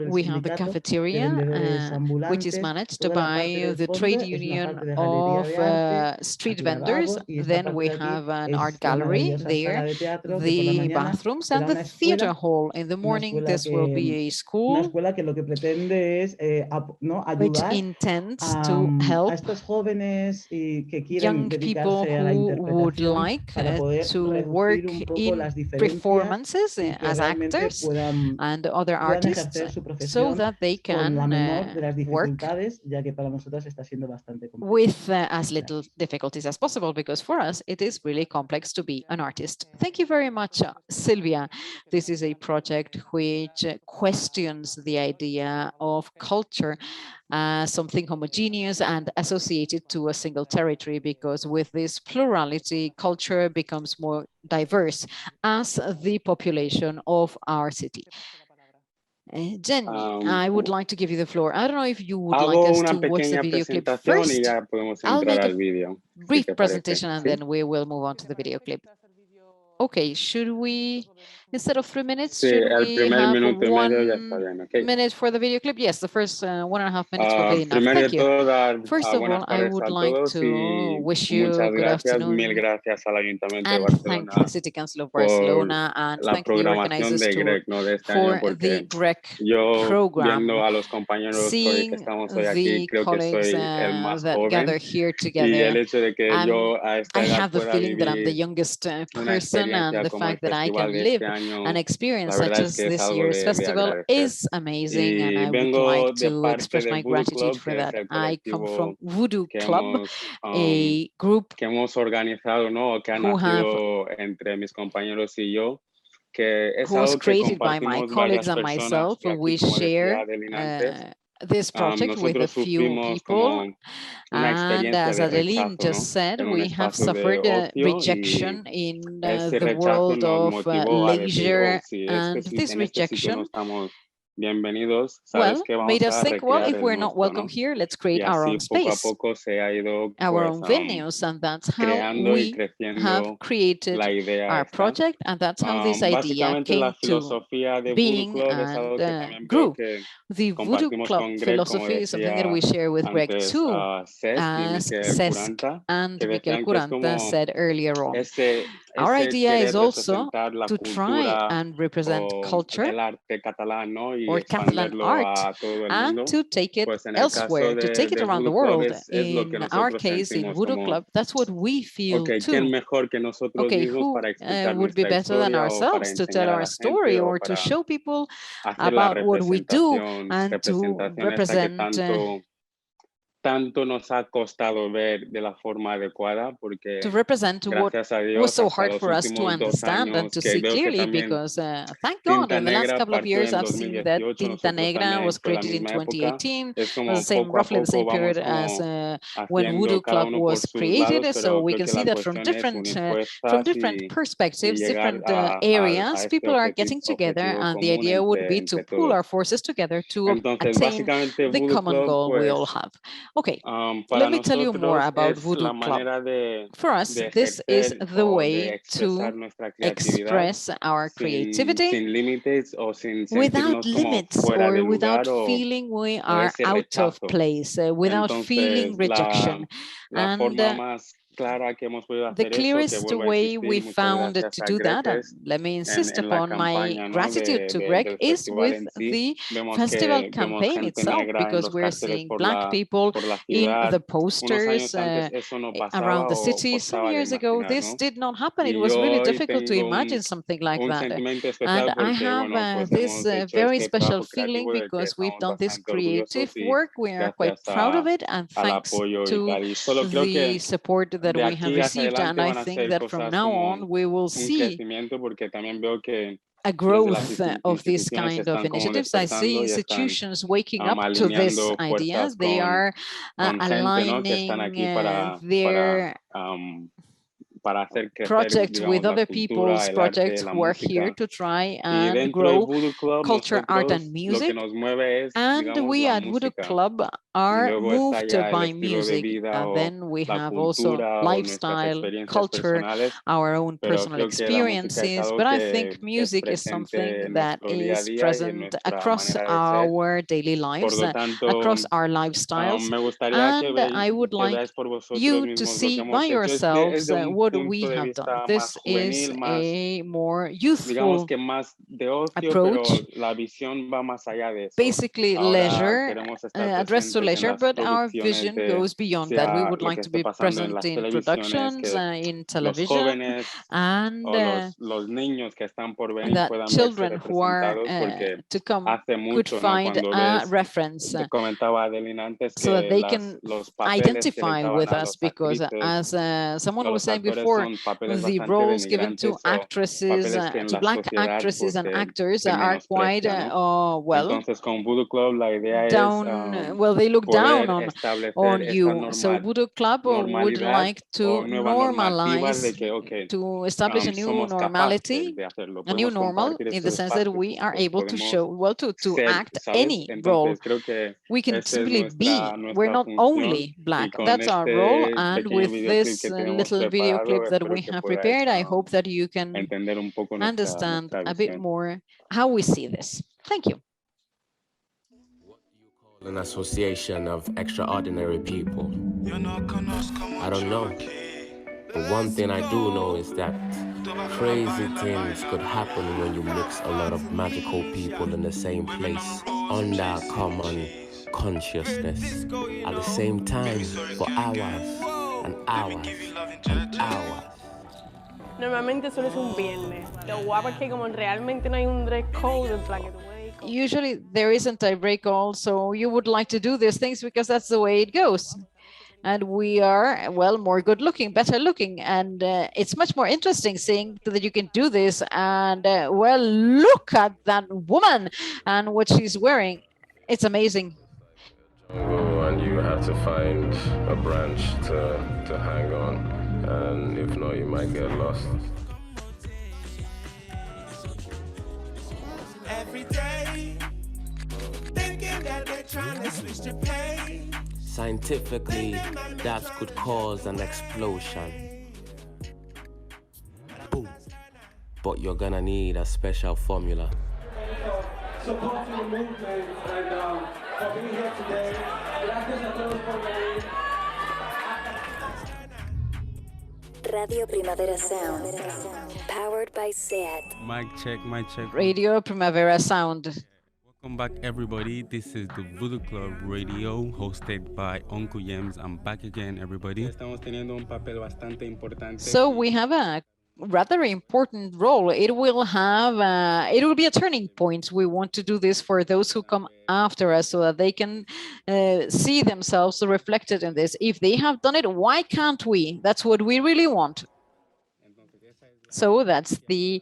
We have the cafeteria, cafeteria, vendedores which is ambulantes. managed Toda la parte by del the fondo trade es una union parte de galería of de arte, street aquí vendors. lavabos, y esta Then parte we de aquí have an es art la gallery maravillosa there, sala de teatro que por la the mañana bathrooms, será and the una theater escuela, hall. In the morning, this will be a una school escuela que lo que pretende es ¿no? which ayudar intends to help a estos jóvenes y que quieren young people dedicarse a la who would interpretación like para poder to reducir work un poco in las diferencias performances y que as realmente actors puedan and other puedan artists, ejercer su so profesión that they con la can menor de las work dificultades, ya que para nosotras está siendo bastante complicado. with as little difficulties as possible, because for us it is really complex to be an artist. Thank you very much, Silvia. This is a project which questions the idea of culture as something homogeneous and associated to a single territory, because with this plurality, culture becomes more diverse as the population of our city. Jen, I would like to give you the floor. I don't know if you would like Hago us una to watch the pequeña video clip presentación y first. ya podemos I'll entrar make a al vídeo, si brief te parece. presentation and ¿Sí? then we will move on to the video clip. Okay, should we, instead of 3 minutes, Sí, should el we primer have minuto y medio ya está 1 bien, ¿ok? minute for the video clip? Yes, the first 1.5 minutes will be enough. Primero Thank de you. todo, dar First of buenas all, I tardes would a like todos to y wish you muchas good gracias, mil afternoon gracias al Ayuntamiento de and thank Barcelona the City Council of por Barcelona and la thank the programación organizers de Grec, ¿no? De este año, for the porque Grec yo program. viendo a los compañeros que Seeing estamos hoy aquí, the creo que colleagues soy el más that joven gather here y el together, hecho de que and yo a esta I edad have the pueda feeling that I'm the vivir youngest una person, and experiencia the como el fact that I festival can de live este año, an experience la such verdad es as que es this algo year's de festival agradecer. is amazing, and Y I would like vengo de to parte express de my Voodoo gratitude Club, for que es that. el I come from colectivo Voodoo que Club, hemos, a group que hemos organizado, ¿no? Que ha who have nacido entre mis compañeros y yo, que es who was algo que created by my compartimos colleagues varias and personas myself. y aquí, We como share decía Adeline antes, this project with a nosotros few sufrimos people. como una And experiencia as de Adeline rechazo, just ¿no? said, En un we have espacio de suffered ocio y rejection in ese the rechazo world nos of motivó a decir, oh, leisure, si and this en este sitio no rejection, estamos bienvenidos, ¿sabes well, qué? made Vamos us a think, well, recrear if el we're not nuestro, welcome ¿no? here, let's Y create our así own poco a space, poco se ha ido our pues own venues, and that's how creando y we have creciendo created la idea our esta. project, and that's how this idea Básicamente la came to filosofía de Voodoo being Club es and algo que también veo grew. que The Voodoo compartimos Club con Greg, como philosophy is something that decía we share with Greg antes too, Cesc y as Miquel Cesc Curanta, and que Miquel decían que es Curanta como said earlier on. Our ese idea is querer also representar la to try cultura and represent o culture el arte catalán, ¿no? Y or Catalan expanderlo art a todo el and mundo. to take it Pues en el elsewhere, caso to take it de around the Voodoo Club world. es lo que In our nosotros case, in sentimos Voodoo como, Club, that's what we feel ok, ¿quién too. mejor que nosotros Okay, mismos who para explicar would be nuestra better than historia o para ourselves to tell enseñar a our la story gente o or to para show people hacer la about what we do representación, and to representación esta que represent tanto nos ha costado ver de la forma adecuada, porque what gracias a was Dios so hasta hard los for us to últimos 2 understand and años to que see veo que clearly, también because thank God, Tinta in the last Negra couple of partió years, en I've seen that 2018, Tinta nosotros Negra también was fue la created in misma época. 2018. Es It como was the same, poco a roughly the poco same period vamos as como when haciendo Voodoo cada Club uno por was sus lados, created. So pero we creo can que see la that cuestión es unir from fuerzas different y perspectives, llegar different a areas, este people are getting together, objetivo and the común idea would be to entre pool our todos. forces together to Entonces, attain básicamente the Voodoo common Club, goal we all pues have. Okay, para let me tell you more nosotros about es Voodoo la Club. manera For us, de this is ejercer the o de way expresar to nuestra creatividad express our sin creativity límites o sin without sentirnos como limits fuera de or without lugar feeling we o are ese out of rechazo. place, without feeling Entonces, rejection. la And forma más clara que hemos podido the hacer eso, que clearest vuelvo a way we insistir, muchas found gracias to a do Greg, that, and es let me insist en la upon my campaña, ¿no? gratitude to Greg, del is festival with en sí. the Vemos festival que vemos campaign gente itself, negra en because los we're carteles seeing Black people por la in ciudad. the Unos posters años antes eso no around pasaba the o city. Some costaba de years ago, imaginar, this ¿no? did not happen. It Y was yo really hoy difficult to tengo imagine something like un that. sentimiento And especial I porque, have bueno, pues this hemos hecho very este special trabajo feeling creativo del que because we've estamos done this bastante creative orgullosos y work. We are quite gracias proud of it, and al thanks apoyo y to tal. Y solo creo the que support that de we have aquí hacia received. And adelante I van a think ser that from cosas now como on, we will un see crecimiento porque también veo que a desde las growth of this instituciones kind of están como initiatives. I see despertando y están institutions waking up to these alineando ideas. fuerzas They are con gente, ¿no? Que están aligning aquí para their para hacer crecer, project digamos, with la other cultura, people's el arte, projects la who are here música. to try Y and dentro del grow Voodoo Club, culture, art, nosotros and lo que music. nos mueve es, And digamos, we la at Voodoo música. Club Y are luego está moved ya el by estilo de music. vida And o then we la have also cultura o nuestras lifestyle, experiencias culture, personales. our own Pero personal creo que la música es experiences. algo But I que think es music is presente something en that nuestro día a is día y en present nuestra across manera de ser. our daily Por lives, lo tanto, across our lifestyles. me gustaría And I would que like veáis por vosotros you to mismos lo que see hemos by hecho. Es yourselves de un what punto we de have done. vista más This is juvenil, más, a more digamos youthful que más de ocio, pero approach, la visión va más allá de eso. basically Ahora leisure, queremos estar addressed to presentes en leisure, las but our producciones vision de, goes beyond that. We sea would lo like que to esté be pasando en present las in televisiones, productions, que in los television, jóvenes and o los niños que están por venir that puedan verse children who are representados, porque to come hace could mucho, ¿no? find Cuando a ves, reference comentaba Adeline antes so that que they can los papeles que les identify daban with a us, los because actrices as someone o was los saying actores before, son papeles the bastante roles given to denigrantes o actresses, papeles que en to la black sociedad actresses pues and actors se are quite, menosprecia, ¿no? well, Entonces con Voodoo Club la idea es down, well, they look down poder establecer on esta you. So Voodoo Club would normalidad like o to nueva normativa de normalize, que, okay, to establish a new somos capaces normality, de hacerlo, a new podemos normal, compartir in the estos sense that espacios, we are pues able to podemos show, well, to ser, act ¿sabes? any role. Entonces creo que We can esa es simply be. We're nuestra not función only y black. con That's our role. este And pequeño with videoclip this que tenemos little video clip preparado, that espero we que have podáis prepared, I hope that you can entender un poco understand nuestra a bit visión. more how we see this. Thank you. An association of extraordinary people. I don't know. But one thing I do know is that crazy things could happen when you mix a lot of magical people in the same place under common consciousness at the same time for hours and hours and hours. Normalmente solo es un viernes. Lo guapo es que como realmente no hay un dress code, en plan que tú puedes ir con... Usually there isn't a break all, so you would like to do these things because that's the way it goes. And we are, well, more good looking, better looking. And it's much more interesting seeing that you can do this. And well, look at that woman and what she's wearing. It's amazing. And you have to find a branch to hang on. And if not, you might get lost. Every day, thinking that they're trying to switch the pay. Scientifically, that could cause an explosion. Boom. But you're gonna need a special formula. Support for the movement and for being here today. Gracias a todos por venir. Radio Primavera Sound, powered by SEAT. Mic check, mic check. Radio Primavera Sound. Welcome back, everybody. This is the Voodoo Club Radio, hosted by Uncle Yems. I'm back again, everybody. Estamos teniendo un papel bastante importante. So we have a rather important role. It will be a turning point. We want to do this for those who come after us so that they can see themselves reflected in this. If they have done it, why can't we? That's what we really want. So that's the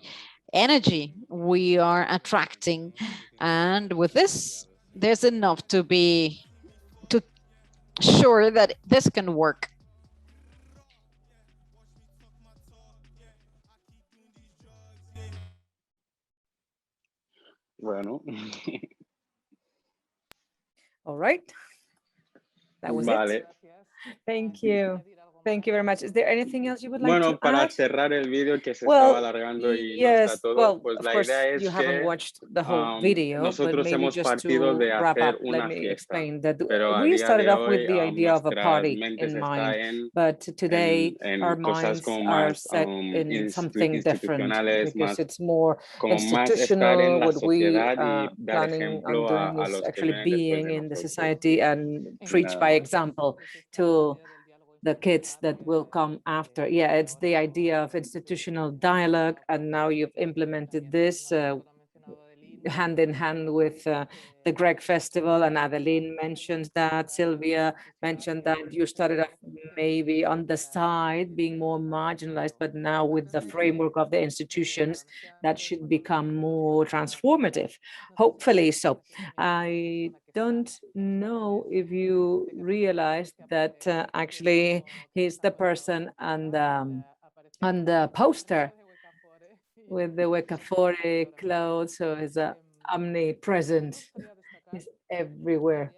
energy we are attracting. And with this, there's enough to be sure that this can work. Bueno. All right. That was it. Thank you. Thank you very much. Is there anything else you would like to add? Para cerrar el vídeo que se estaba alargando y no está todo, pues la idea es you haven't que watched the whole video, but nosotros maybe hemos just partido to de wrap hacer up, let una me fiesta. explain that Pero a we día started de off with hoy, the idea of a nuestras party mentes in está mind, but today en our cosas minds como are más set in something different institucionales, because más, it's more como más estar en institutional. la What we sociedad y are dar planning on ejemplo doing a is los que actually vienen después being de in the nosotros. society and preach by example to the kids that will come after. Yeah, it's the idea of institutional dialogue, and now you've implemented this hand in hand with the Grec festival, and Adeline mentioned that, Sylvia mentioned that you started off maybe on the side, being more marginalized, but now with the framework of the institutions, that should become more transformative, hopefully. So I don't know if you realized that actually he's the person and on the poster with the Wekafore cloud, so it's omnipresent, it's everywhere.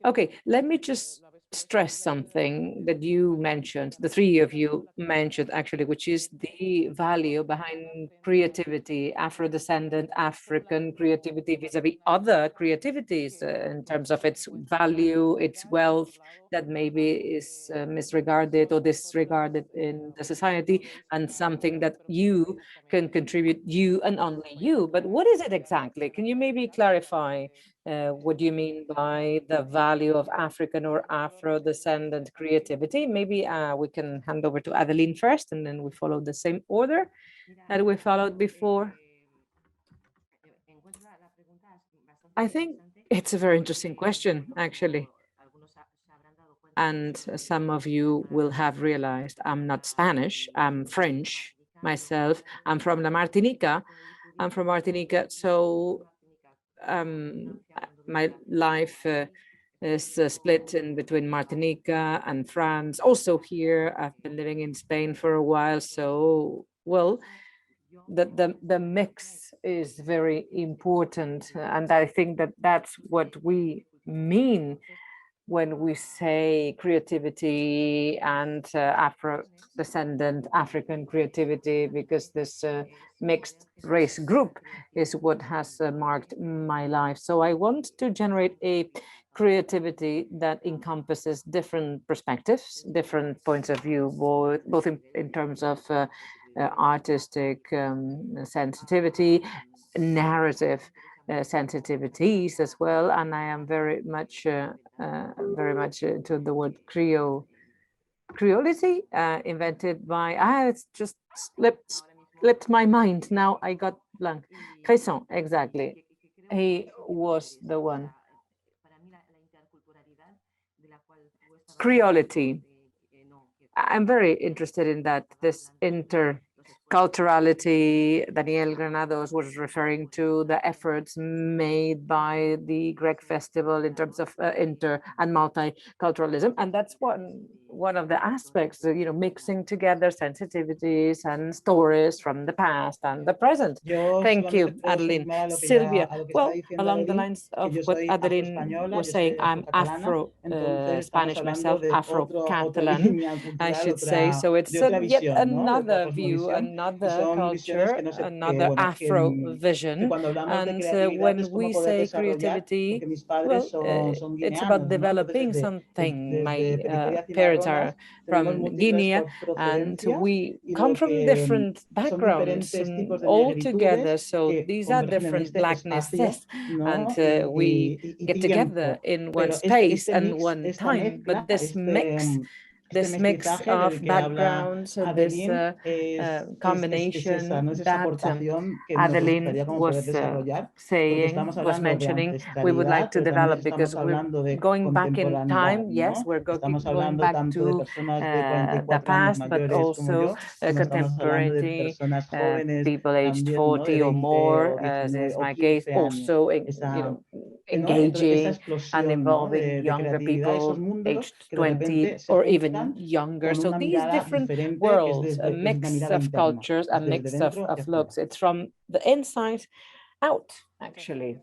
Okay, let me just stress something that you mentioned, the three of you mentioned actually, which is the value behind creativity, Afro-descendant African creativity vis-a-vis other creativities in terms of its value, its wealth that maybe is misregarded or disregarded in the society, and something that you can contribute, you and only you. But what is it exactly? Can you maybe clarify? What do you mean by the value of African or Afro-descendant creativity? Maybe we can hand over to Adeline first, and then we follow the same order that we followed before. I think it's a very interesting question, actually. And some of you will have realized I'm not Spanish, I'm French myself. I'm from La Martinica. I'm from Martinica, so my life is split in between Martinica and France. Also here, I've been living in Spain for a while, so well, the mix is very important, and I think that that's what we mean when we say creativity and Afro-descendant African creativity, because this mixed race group is what has marked my life. So I want to generate a creativity that encompasses different perspectives, different points of view, both in terms of artistic sensitivity, narrative sensitivities as well, and I am very much into the word creolity, invented by it's just slipped my mind now. I got blank. Cresson, exactly. He was the one. Creolity. I'm very interested in that. This interculturality, Daniel Granados was referring to the efforts made by the Grec festival in terms of inter and multiculturalism. And that's one of the aspects, mixing together sensitivities and stories from the past and the present. Thank you, Adeline. Sylvia, well, along the lines of what Adeline was saying, I'm Afro-Spanish myself, Afro-Catalan, I should say. So it's yet another view, another culture, another Afro vision. And when we say creativity, well, it's about developing something. My parents are from Guinea, and we come from different backgrounds all together. So these are different blacknesses, and we get together in one space and one time. But this mix of backgrounds, this combination that Adeline was mentioning, we would like to develop, because we're going back in time. Yes, we're going back to the past, but also contemporary people aged 40 or more, as is my case, also engaging and involving younger people aged 20 or even younger. So these different worlds, a mix of cultures, a mix of looks, it's from the inside out, actually.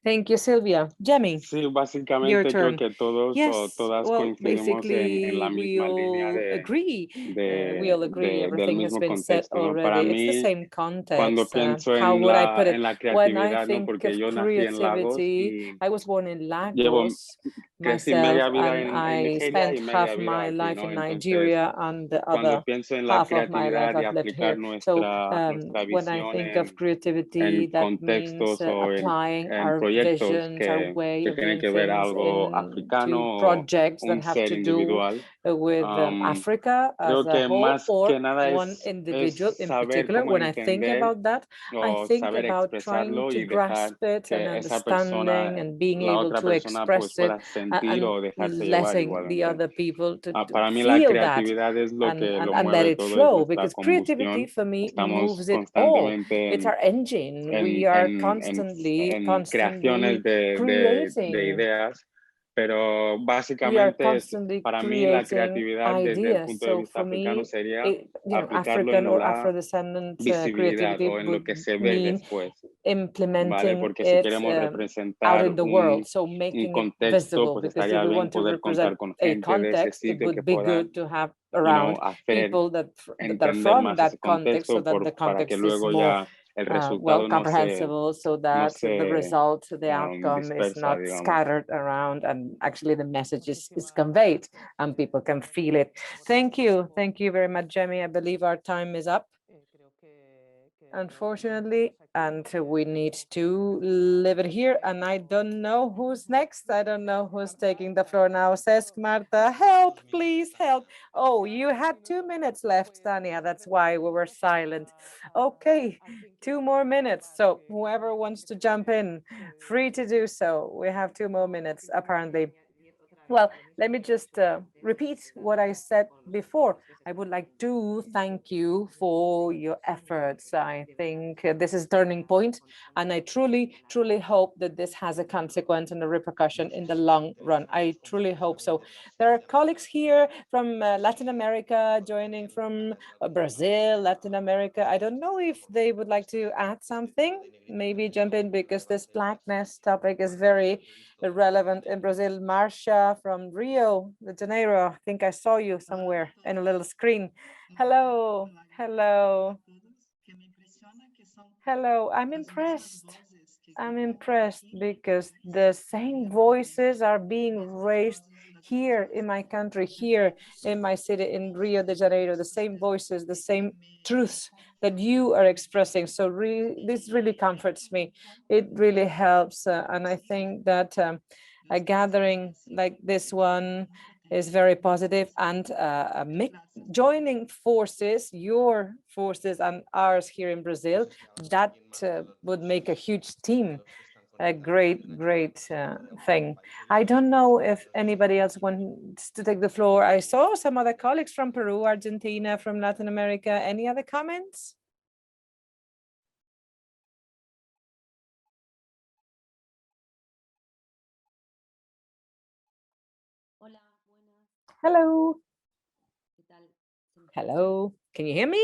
Thank you, Sylvia. Jemmy, sí, básicamente your turn. creo que todos o todas coincidimos en la misma línea del mismo contexto, ¿no? Para mí, cuando pienso en la creatividad, ¿no? Porque yo nací en Lagos y crecí media vida en Nigeria y media vida aquí, ¿no? Entonces, cuando pienso en la creatividad y aplicar nuestra visión en contextos o en proyectos que tienen que ver algo africano o un ser individual. Creo que más que nada es saber cómo entender o saber expresarlo y dejar que esa persona, la otra persona, pues pueda sentir o dejarse llevar igualmente. Para mí la creatividad es lo que lo mueve todo, es nuestra combustión. Estamos constantemente en creaciones de ideas Pero we are básicamente constantly para mí la creating creatividad desde el ideas. punto de So vista for africano me, sería aplicarlo African en or la Afro-descendant visibilidad creativity o en lo would que se ve mean después, ¿vale? implementing Porque si it queremos out representar in the world, so un making it contexto, visible, pues because if estaría we bien want to poder represent contar con a gente de ese context, it sitio que would be puedan, good to have around hacer people that are entender from más ese that context, so contexto that the para que context is luego more ya el well resultado comprehensible, so no that the se result, the outcome is dispersa, not digamos. scattered around, and actually the message is conveyed and people can feel it. Thank you very much, Jamie. I believe our time is up, unfortunately, and we need to leave it here. And I don't know who's next. I don't know who's taking the floor now. Says Marta, help, please help. Oh, you had 2 minutes left, Tania. That's why we were silent. Okay, 2 more minutes. So whoever wants to jump in, free to do so. We have 2 more minutes, apparently. Well, let me just repeat what I said before. I would like to thank you for your efforts. I think this is a turning point, and I truly, truly hope that this has a consequence and a repercussion in the long run. I truly hope so. There are colleagues here from Latin America joining from Brazil, Latin America. I don't know if they would like to add something, maybe jump in, because this blackness topic is very relevant in Brazil. Marcia from Rio de Janeiro, I think I saw you somewhere in a little screen. Hello, hello. Hello, I'm impressed. I'm impressed because the same voices are being raised here in my country, here in my city, in Rio de Janeiro, the same voices, the same truths that you are expressing. So this really comforts me. It really helps. And I think that a gathering like this one is very positive, and joining forces, your forces and ours here in Brazil, that would make a huge team, a great, great thing. I don't know if anybody else wants to take the floor. I saw some other colleagues from Peru, Argentina, from Latin America. Any other comments? Hello. Hello. Can you hear me?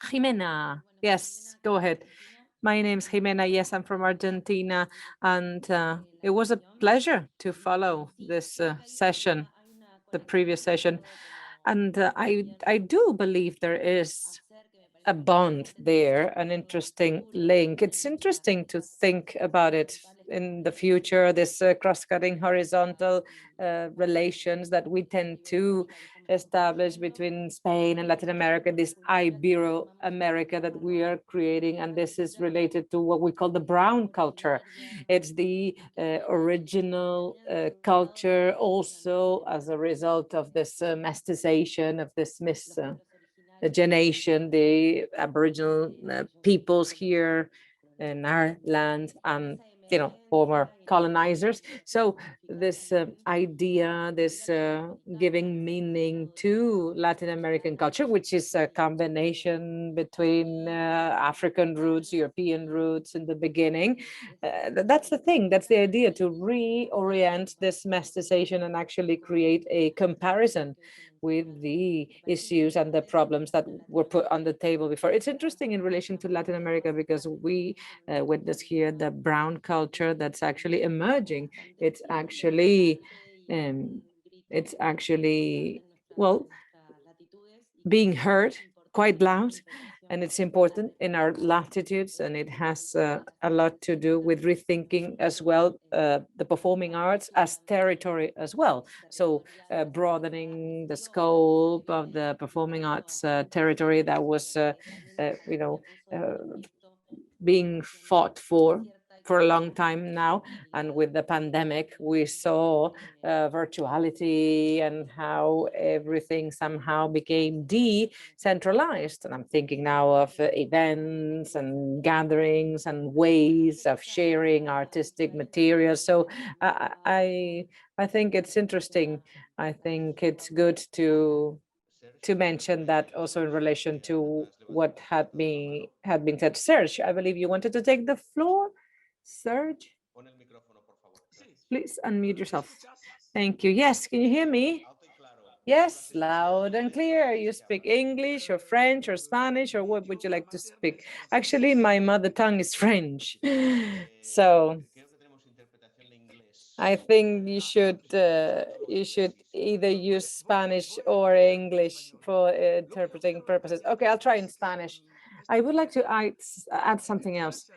Jimena. Yes, go ahead. My name's Jimena. Yes, I'm from Argentina. And it was a pleasure to follow this session, the previous session. And I do believe there is a bond there, an interesting link. It's interesting to think about it in the future, this cross-cutting horizontal relations that we tend to establish between Spain and Latin America, this Ibero-America that we are creating. And this is related to what we call the brown culture. It's the original culture, also as a result of this mestization, of this miscegenation, the Aboriginal peoples here in our land, and former colonizers. So this idea, this giving meaning to Latin American culture, which is a combination between African roots, European roots in the beginning. That's the thing, that's the idea, to reorient this mestization and actually create a comparison with the issues and the problems that were put on the table before. It's interesting in relation to Latin America because we witness here the brown culture that's actually emerging. It's actually, well, being heard quite loud, and it's important in our latitudes, and it has a lot to do with rethinking as well the performing arts as territory as well. So broadening the scope of the performing arts territory that was, being fought for a long time now. And with the pandemic, we saw virtuality and how everything somehow became decentralized. And I'm thinking now of events and gatherings and ways of sharing artistic materials. So I think it's interesting. I think it's good to mention that also in relation to what had been said. Serge, I believe you wanted to take the floor. Serge? Please unmute yourself. Thank you. Yes, can you hear me? Yes, loud and clear. You speak English or French or Spanish, or what would you like to speak? Actually, my mother tongue is French. So I think you should either use Spanish or English for interpreting purposes. Okay, I'll try in Spanish. I would like to add something else.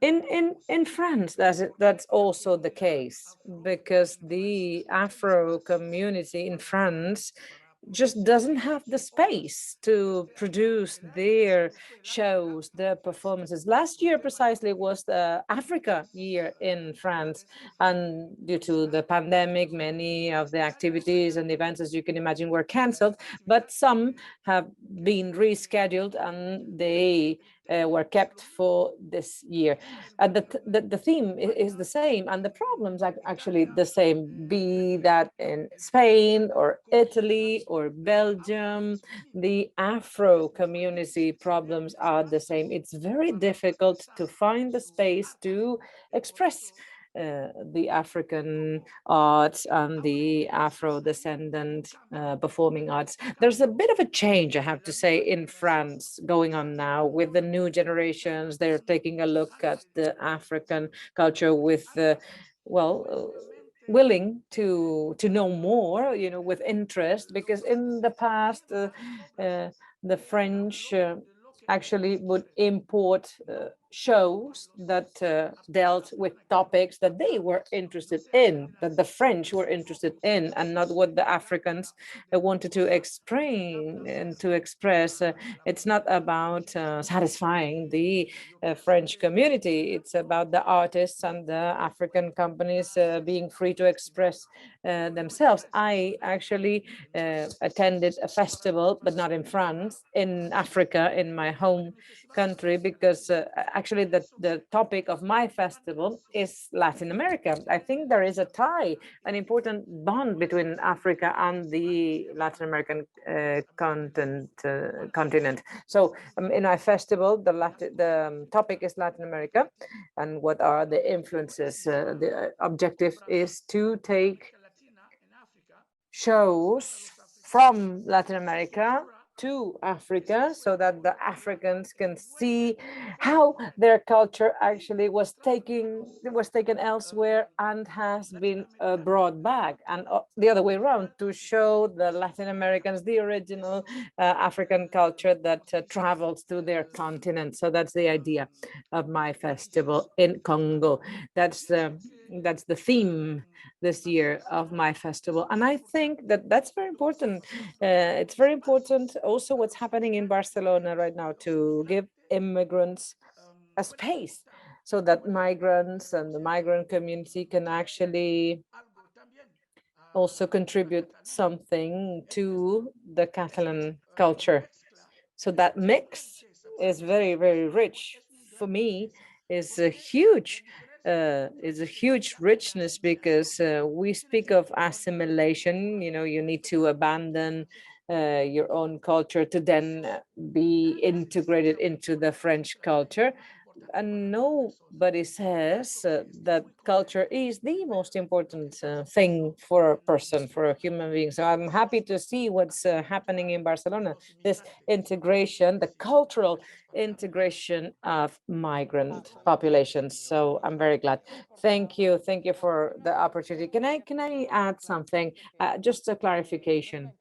In France, that's also the case, because the Afro community in France just doesn't have the space to produce their shows, their performances. Last year precisely was the Africa year in France, and due to the pandemic, many of the activities and events, as you can imagine, were canceled, but some have been rescheduled and they were kept for this year. And the theme is the same, and the problems are actually the same, be that in Spain or Italy or Belgium. The Afro community problems are the same. It's very difficult to find the space to express the African arts and the Afro-Descendant performing arts. There's a bit of a change, I have to say, in France going on now with the new generations. They're taking a look at the African culture with, willing to know more, with interest, because in the past, the French actually would import shows that dealt with topics that they were interested in, that the French were interested in, and not what the Africans wanted to explain and to express. It's not about satisfying the French community. It's about the artists and the African companies being free to express themselves. I actually attended a festival, but not in France, in Africa, in my home country, because actually the topic of my festival is Latin America. I think there is a tie, an important bond between Africa and the Latin American continent. So in my festival, the topic is Latin America, and what are the influences? The objective is to take shows from Latin America to Africa, so that the Africans can see how their culture actually was taken elsewhere and has been brought back, and the other way around, to show the Latin Americans the original African culture that travels to their continent. So that's the idea of my festival in Congo. That's the theme this year of my festival, and I think that that's very important. It's very important also what's happening in Barcelona right now, to give immigrants a space so that migrants and the migrant community can actually also contribute something to the Catalan culture. So that mix is very, very rich. For me, is a huge richness, because we speak of assimilation. You need to abandon your own culture to then be integrated into the French culture. And nobody says that culture is the most important thing for a person, for a human being. So I'm happy to see what's happening in Barcelona, this integration, the cultural integration of migrant populations. So I'm very glad. Thank you for the opportunity. Can I add something? Just a clarification,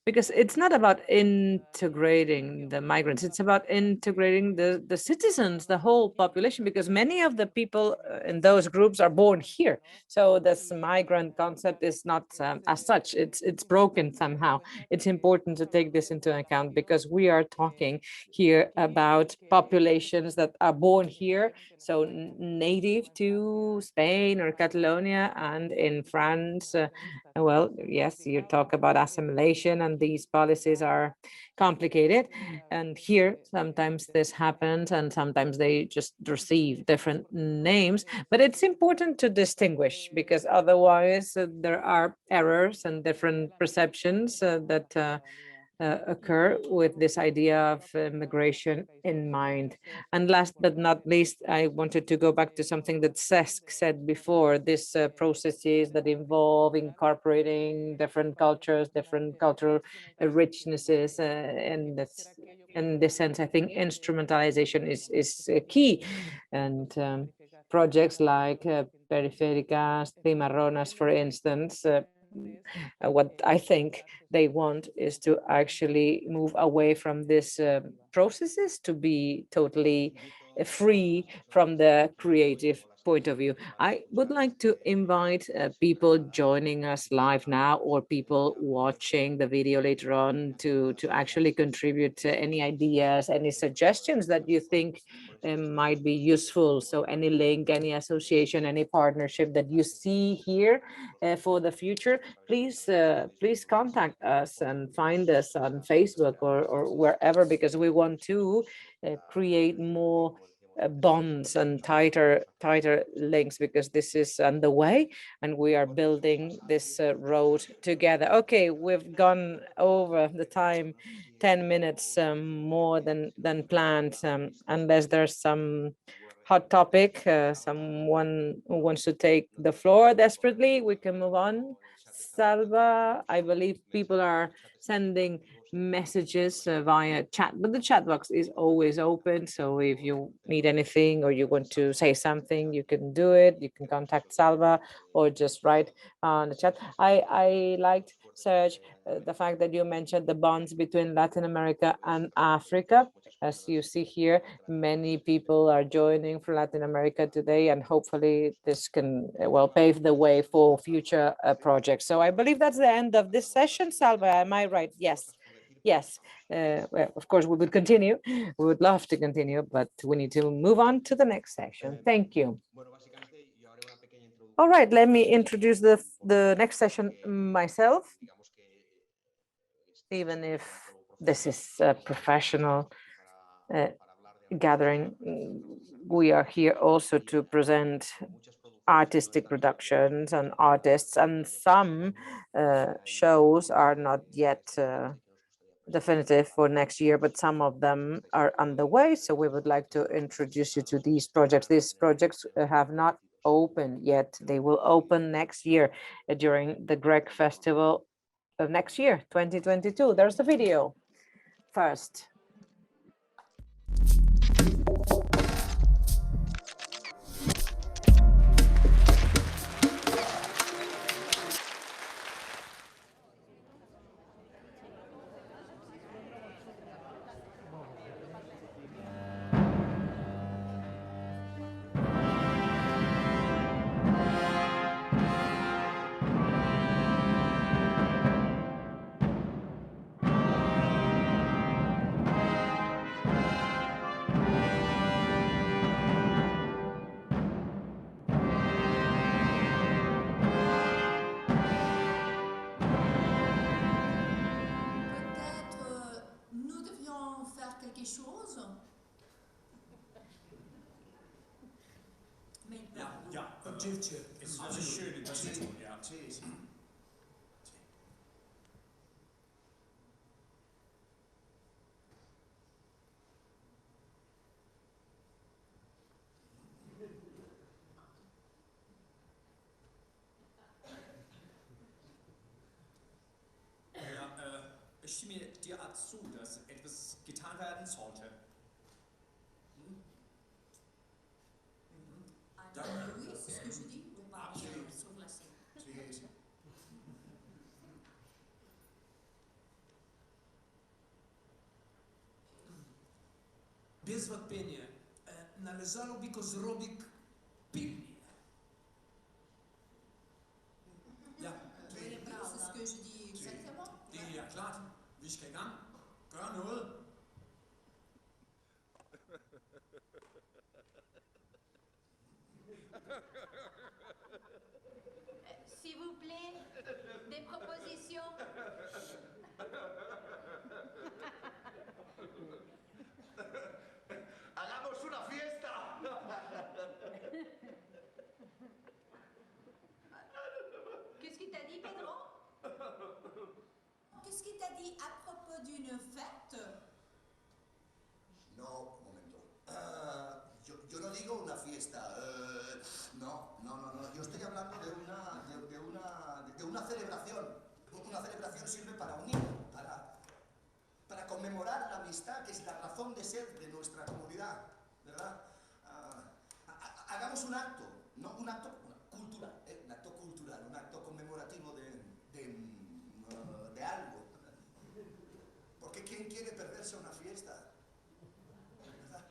because it's not about integrating the migrants, it's about integrating the citizens, the whole population, because many of the people in those groups are born here. So this migrant concept is not as such, it's broken somehow. It's important to take this into account, because we are talking here about populations that are born here, so native to Spain or Catalonia. And in France, well, yes, you talk about assimilation, and these policies are complicated. And here, sometimes this happens, and sometimes they just receive different names. But it's important to distinguish, because otherwise there are errors and different perceptions that occur with this idea of migration in mind. And last but not least, I wanted to go back to something that Cesc said before, these processes that involve incorporating different cultures, different cultural richnesses, and that's in this sense, I think instrumentalization is key. And projects like Periféricas, Cimarronas, for instance, what I think they want is to actually move away from these processes to be totally free from the creative point of view. I would like to invite people joining us live now or people watching the video later on to actually contribute to any ideas, any suggestions that you think might be useful. So any link, any association, any partnership that you see here for the future, please contact us and find us on Facebook or wherever, because we want to create more bonds and tighter links, because this is underway and we are building this road together. Okay, we've gone over the time 10 minutes more than planned, unless there's some hot topic, someone who wants to take the floor desperately, we can move on. Salva, I believe people are sending messages via chat, but the chat box is always open. So if you need anything or you want to say something, you can do it. You can contact Salva or just write on the chat. I liked, Serge, the fact that you mentioned the bonds between Latin America and Africa. As you see here, many people are joining from Latin America today, and hopefully this can, well, pave the way for future projects. So I believe that's the end of this session. Salva, am I right? Yes. Yes. Well, of course, we would continue. We would love to continue, but we need to move on to the next session. Thank you. All right, let me introduce the next session myself, even if this is a professional gathering. We are here also to present artistic productions and artists, and some shows are not yet definitive for next year, but some of them are underway. So we would like to introduce you to these projects. These projects have not opened yet. They will open next year during the Grec Festival of next year, 2022. There's the video first. Es eine schöne Übersetzung, ja. Ich stimme dir zu, dass etwas getan werden sollte. Без вот пения належало би козробик пивни. Ja, det er klart. Vi skal i gang. Gør noget. S'il vous plaît, des propositions. Hagamos una fiesta. Qu'est-ce qu'il t'a dit, Pedro? Qu'est-ce qu'il t'a dit à propos d'une fête? No, un momento. Yo no digo una fiesta. No, no, no, no. Yo estoy hablando de una celebración. Una celebración sirve para unir, para conmemorar la amistad, que es la razón de ser de nuestra comunidad, ¿verdad? Hagamos un acto, no un acto cultural, un acto cultural, un acto conmemorativo de algo. Porque ¿quién quiere perderse una fiesta? ¿Verdad?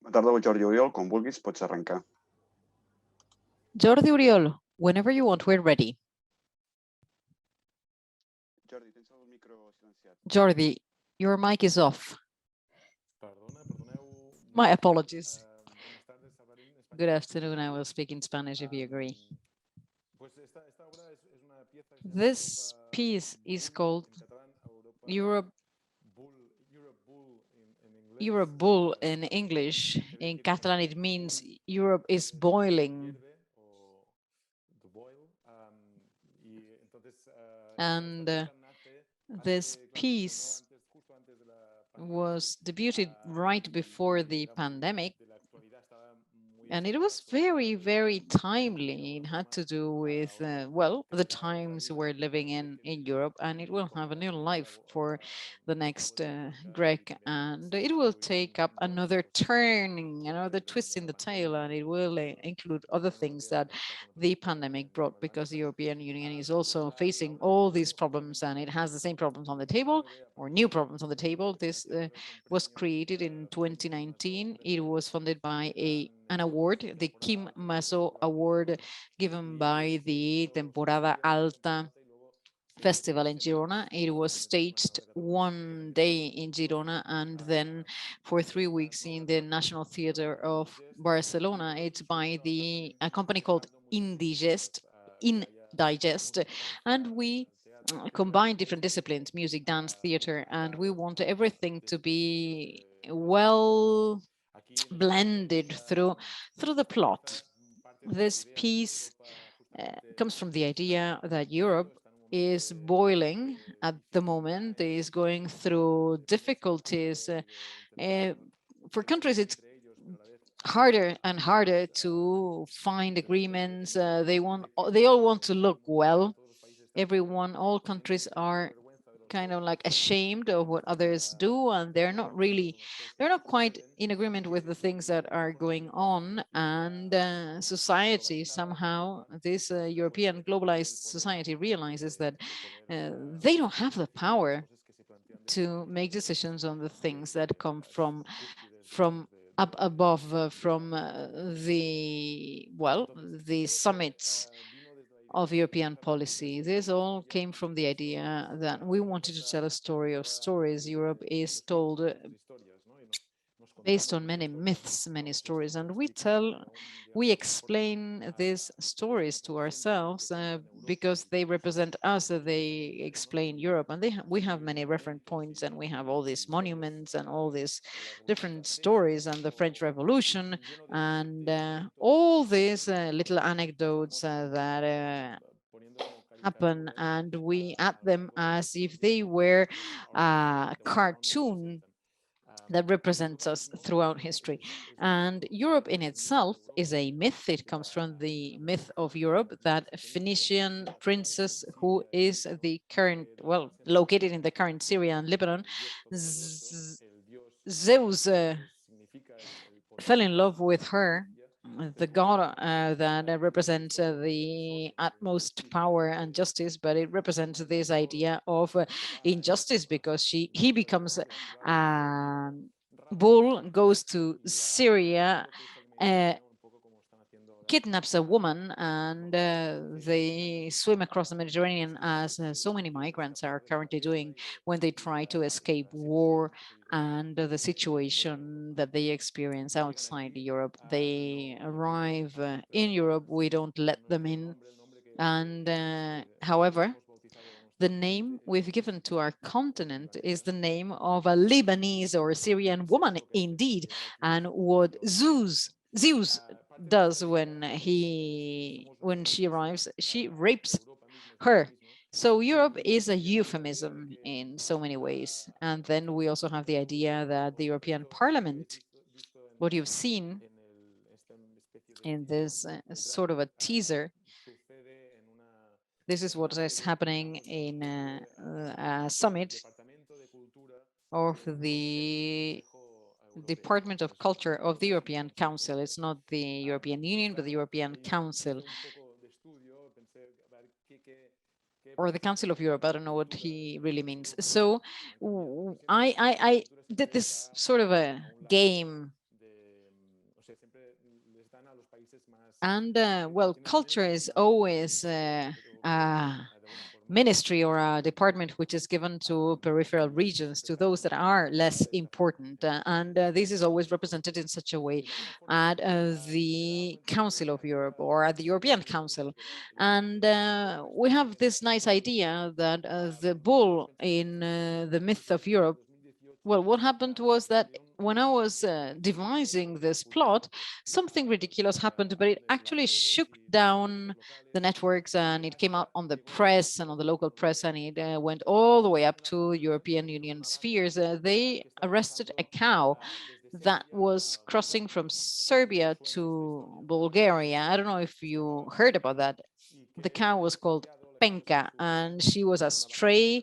Bona tarda, Jordi Oriol. Quan vulguis, pots arrencar. Jordi Oriol, whenever you want, we're ready. Jordi, tens el micro silenciat. Jordi, your mic is off. My apologies. Good afternoon. I will speak in Spanish if you agree. This piece is called Europe Bull in English. In Catalan, it means Europe is boiling. And this piece was debuted right before the pandemic. And it was very, very timely. It had to do with, well, the times we're living in Europe, and it will have a new life for the next Grec. And it will take up another turning, another twist in the tail, and it will include other things that the pandemic brought, because the European Union is also facing all these problems, and it has the same problems on the table, or new problems on the table. This was created in 2019. It was funded by an award, the Kim Maso Award, given by the Temporada Alta festival in Girona. It was staged one day in Girona and then for 3 weeks in the National Theatre of Barcelona. It's by a company called Indigest, and we combine different disciplines, music, dance, theater, and we want everything to be well blended through the plot. This piece comes from the idea that Europe is boiling at the moment, is going through difficulties. For countries, it's harder and harder to find agreements. They all want to look well. All countries are kind of like ashamed of what others do, and they're not quite in agreement with the things that are going on. And society somehow, this European globalized society, realizes that they don't have the power to make decisions on the things that come from up above, from the summits of European policy. This all came from the idea that we wanted to tell a story of stories. Europe is told based on many myths, many stories, and we explain these stories to ourselves because they represent us. They explain Europe, and we have many reference points, and we have all these monuments and all these different stories, and the French Revolution, and all these little anecdotes that happen, and we add them as if they were a cartoon that represents us throughout history. And Europe in itself is a myth. It comes from the myth of Europe, that Phoenician princess who is the current, located in the current Syria and Lebanon. Zeus fell in love with her, the god that represents the utmost power and justice, but it represents this idea of injustice because he becomes bull, goes to Syria, kidnaps a woman, and they swim across the Mediterranean as so many migrants are currently doing when they try to escape war and the situation that they experience outside Europe. They arrive in Europe, we don't let them in. And however, the name we've given to our continent is the name of a Lebanese or Syrian woman, indeed. And what Zeus does when she arrives, she rapes her. So Europe is a euphemism in so many ways. And then we also have the idea that the European Parliament, what you've seen in this sort of a teaser, this is what is happening in a summit of the Department of Culture of the European Council. It's not the European Union, but the European Council, or the Council of Europe. I don't know what he really means. So I did this sort of a game. And well, culture is always ministry or a department which is given to peripheral regions, to those that are less important. And this is always represented in such a way at the Council of Europe or at the European Council. And we have this nice idea that the bull in the myth of Europe, well, what happened was that when I was devising this plot, something ridiculous happened, but it actually shook down the networks and it came out on the press and on the local press, and it went all the way up to European Union spheres. They arrested a cow that was crossing from Serbia to Bulgaria. I don't know if you heard about that. The cow was called Penka, and she was a stray.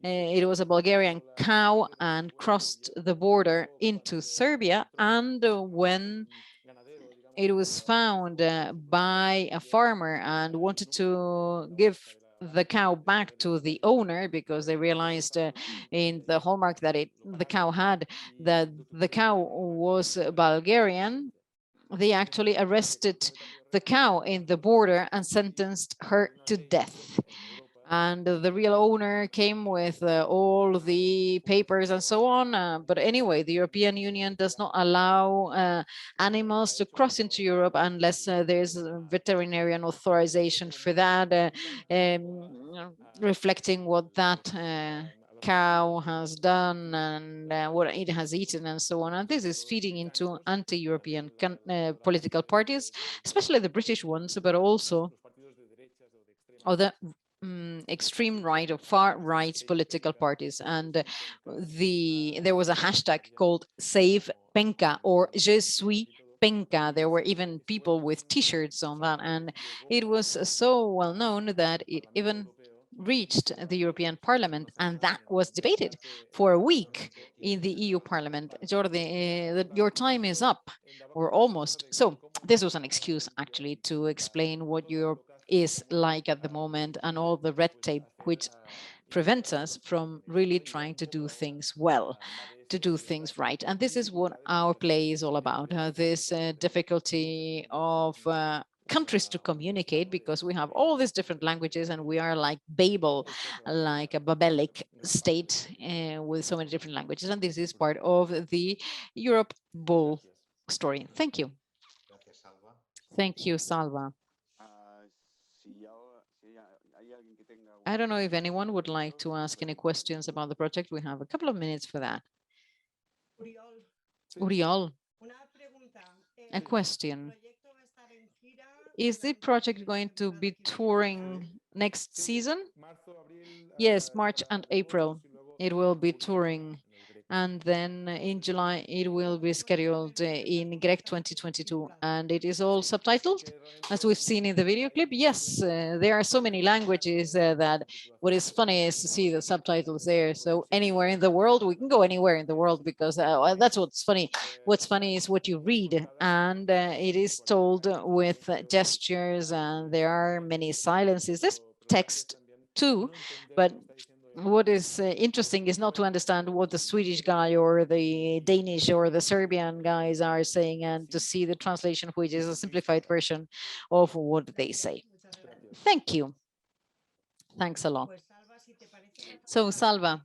It was a Bulgarian cow and crossed the border into Serbia. And when it was found by a farmer and wanted to give the cow back to the owner, because they realized in the hallmark that the cow had that the cow was Bulgarian, they actually arrested the cow in the border and sentenced her to death. And the real owner came with all the papers and so on. But anyway, the European Union does not allow animals to cross into Europe unless there's a veterinarian authorization for that, reflecting what that cow has done and what it has eaten and so on. And this is feeding into anti-European political parties, especially the British ones, but also other extreme right or far right political parties. And there was a hashtag called Save Penka or Je suis Penka. There were even people with t-shirts on that, and it was so well known that it even reached the European Parliament, and that was debated for a week in the EU Parliament. Jordi, your time is up, or almost. So this was an excuse actually to explain what Europe is like at the moment and all the red tape which prevents us from really trying to do things well, to do things right. And this is what our play is all about, this difficulty of countries to communicate, because we have all these different languages and we are like Babel, like a Babelic state with so many different languages. And this is part of the Europe Bull story. Thank you. Thank you, Salva. I don't know if anyone would like to ask any questions about the project. We have a couple of minutes for that. Uriol, a question. Is the project going to be touring next season? Yes, March and April. It will be touring And then in July, it will be scheduled in Grec 2022. And it is all subtitled, as we've seen in the video clip. Yes, there are so many languages that what is funny is to see the subtitles there. So anywhere in the world, we can go anywhere in the world because that's what's funny. What's funny is what you read. And it is told with gestures, and there are many silences. There's text too, but what is interesting is not to understand what the Swedish guy or the Danish or the Serbian guys are saying, and to see the translation, which is a simplified version of what they say. Thank you. Thanks a lot. So, Salva.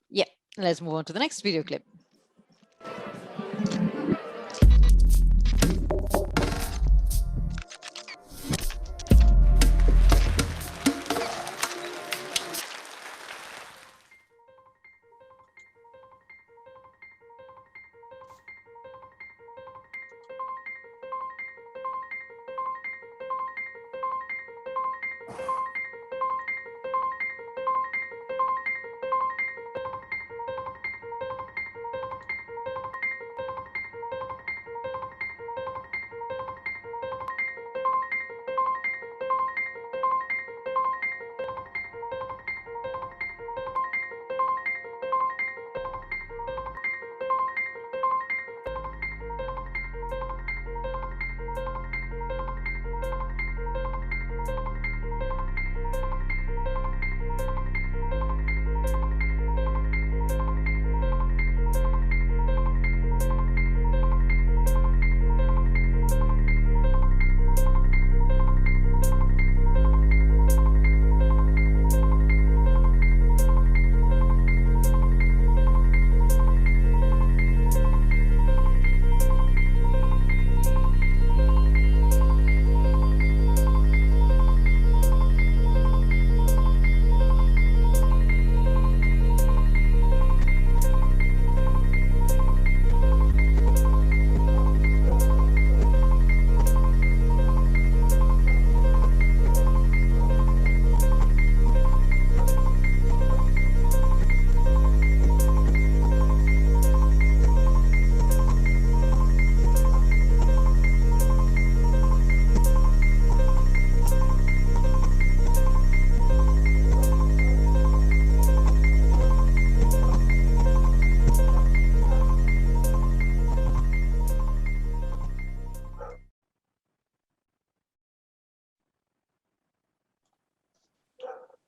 Yeah, let's move on to the next video clip.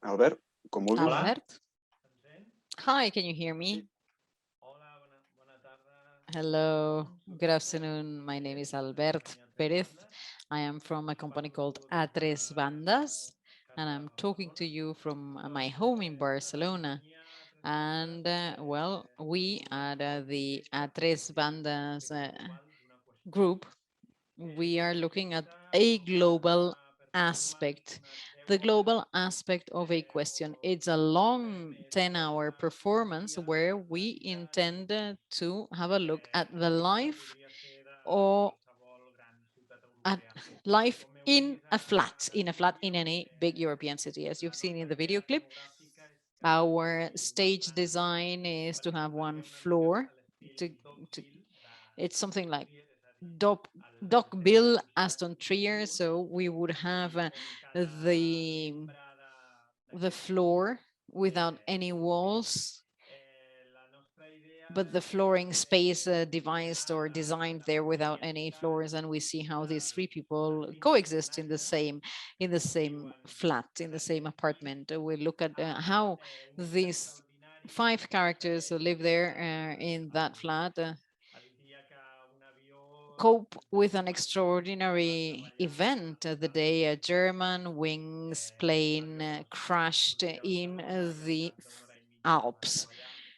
Albert, com vulguis. Albert? Hi, can you hear me? Hello, good afternoon. My name is Albert Perez. I am from a company called A3 Bandas, and I'm talking to you from my home in Barcelona. And well, we at the A3 Bandas group, we are looking at a global aspect, the global aspect of a question. It's a long 10-hour performance where we intend to have a look at the life or at life in a flat in any big European city. As you've seen in the video clip, our stage design is to have one floor. To, it's something like Doc Bill Aston Trier, so we would have the floor without any walls, but the flooring space devised or designed there without any floors, and we see how these three people coexist in the same flat, in the same apartment. We look at how these five characters who live there in that flat cope with an extraordinary event. The day a German wings plane crashed in the Alps.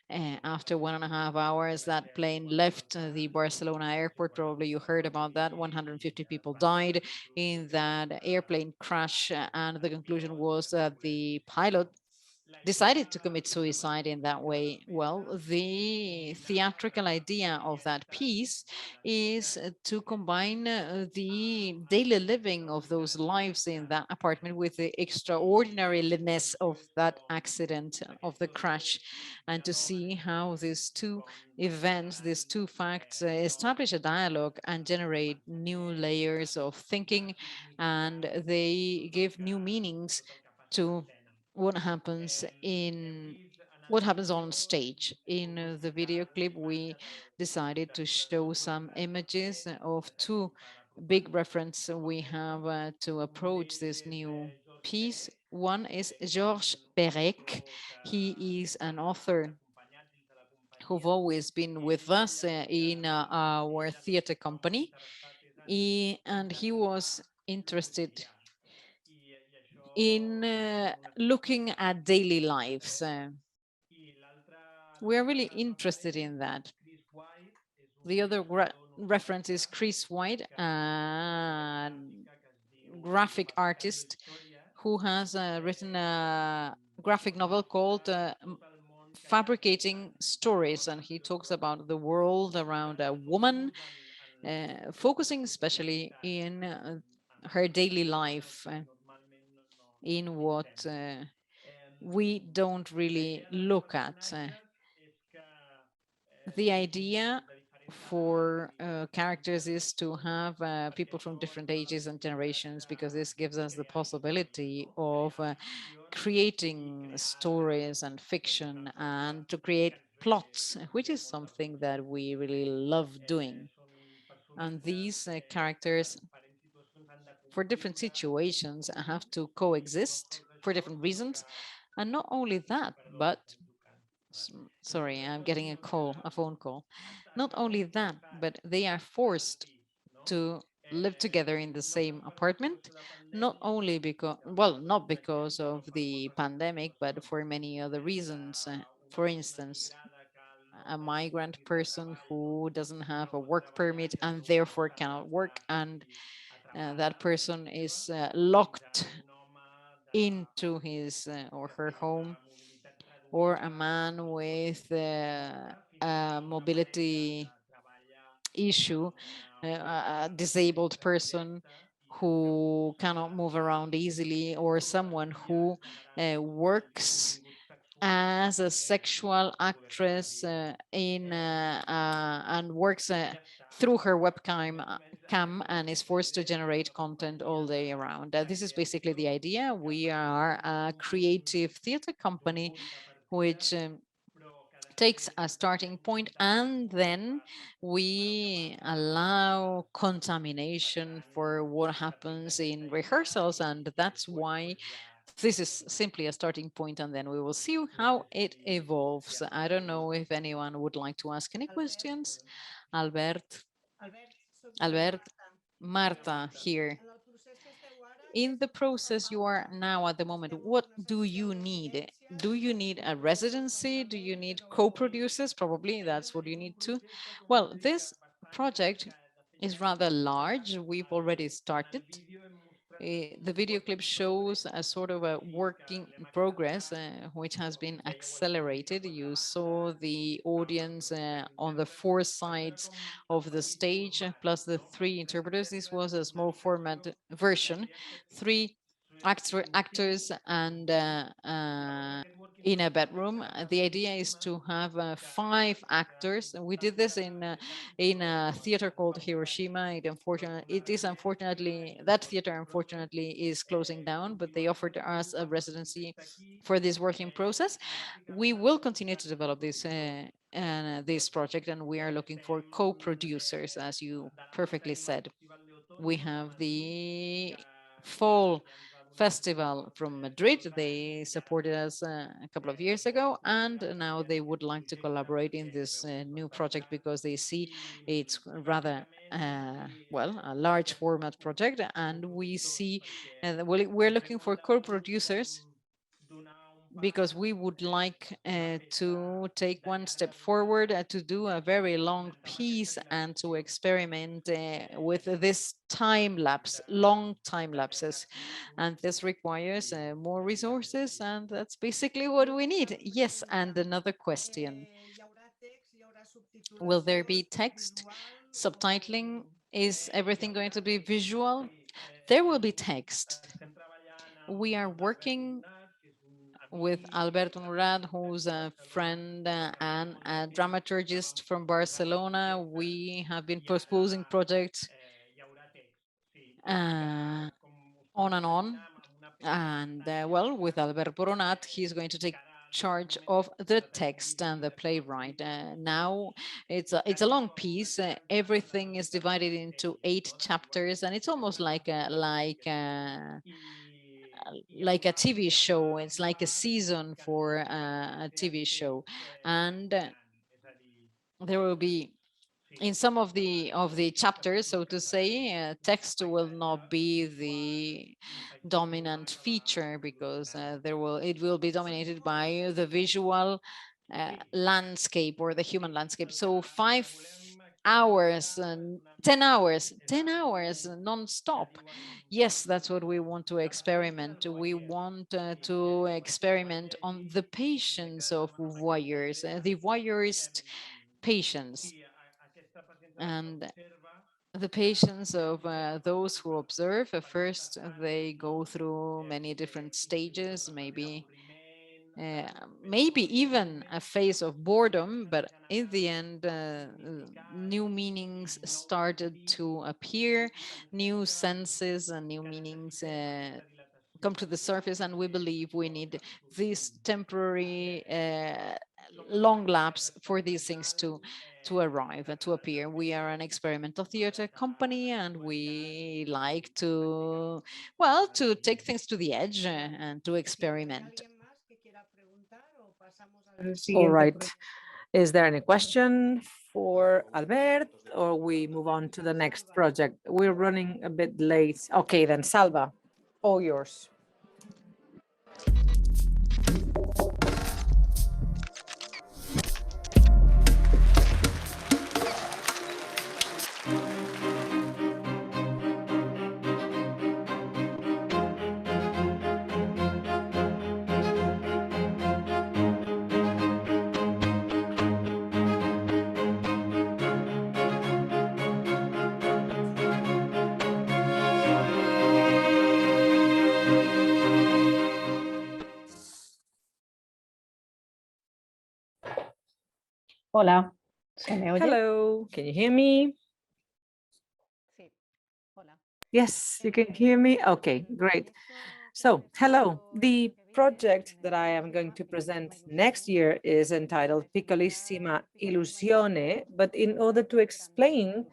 After 1.5 hours, that plane left the Barcelona airport. Probably you heard about that. 150 people died in that airplane crash. And the conclusion was that the pilot decided to commit suicide in that way? Well, the theatrical idea of that piece is to combine the daily living of those lives in that apartment with the extraordinariness of that accident, of the crash, and to see how these two events, these two facts establish a dialogue and generate new layers of thinking, and they give new meanings to what happens on stage. In the video clip, we decided to show some images of two big reference we have to approach this new piece. One is Georges Perec. He is an author who've always been with us in our theater company. And he was interested in looking at daily lives. We are really interested in that. The other reference is Chris White, a graphic artist who has written a graphic novel called Fabricating Stories, and he talks about the world around a woman, focusing especially in her daily life, in what we don't really look at. The idea for characters is to have people from different ages and generations, because this gives us the possibility of creating stories and fiction and to create plots, which is something that we really love doing. And these characters, for different situations, have to coexist for different reasons. And not only that, but sorry, I'm getting a phone call. Not only that, but they are forced to live together in the same apartment, not only because, well, not because of the pandemic, but for many other reasons. For instance, a migrant person who doesn't have a work permit and therefore cannot work, and that person is locked into his or her home, or a man with a mobility issue, a disabled person who cannot move around easily, or someone who works as a sexual actress and works through her webcam cam and is forced to generate content all day around. This is basically the idea. We are a creative theater company which takes a starting point, and then we allow contamination for what happens in rehearsals, and that's why this is simply a starting point, and then we will see how it evolves. I don't know if anyone would like to ask any questions. Albert, Albert, Marta here. In the process you are now at the moment, what do you need? Do you need a residency? Do you need co-producers? Probably that's what you need to. Well, this project is rather large. We've already started. The video clip shows a sort of a working progress, which has been accelerated. You saw the audience on the four sides of the stage, plus the three interpreters. This was a small format version, three actors and in a bedroom. The idea is to have five actors. We did this in a theater called Hiroshima. It is unfortunately, that theater unfortunately is closing down, but they offered us a residency for this working process. We will continue to develop this project, and we are looking for co-producers, as you perfectly said. We have the fall festival from Madrid. They supported us a couple of years ago, and now they would like to collaborate in this new project because they see it's rather well, a large format project, and we see we're looking for co-producers because we would like to take one step forward to do a very long piece and to experiment with this time lapse, long time lapses. And this requires more resources, and that's basically what we need. Yes, and another question. Will there be text, subtitling? Is everything going to be visual? There will be text. We are working with Alberto Murad, who's a friend and a dramaturgist from Barcelona. We have been proposing projects on and on. And well, with Albert Boronat, he's going to take charge of the text and the playwright. Now it's a long piece. Everything is divided into 8 chapters, and it's almost like a TV show. It's like a season for a TV show, and there will be in some of the chapters, so to say, text will not be the dominant feature because it will be dominated by the visual landscape or the human landscape. So 5 hours and 10 hours non-stop. Yes, that's what we want to experiment. We want to experiment on the patience of voyeurs, the voyeurist patience, and the patience of those who observe. First, they go through many different stages, maybe even a phase of boredom, but in the end, new meanings started to appear, new senses and new meanings come to the surface, and we believe we need this temporary long lapse for these things to arrive and to appear. We are an experimental theater company, and we like to, well, to take things to the edge and to experiment. All right. Is there any question for Albert, or we move on to the next project? We're running a bit late. Okay, then Salva, all yours. Hola, ¿se me oye? Hello, can you hear me? Yes, you can hear me? Okay, great. So, hello. The project that I am going to present next year is entitled Piccolissima Illusione, but in order to explain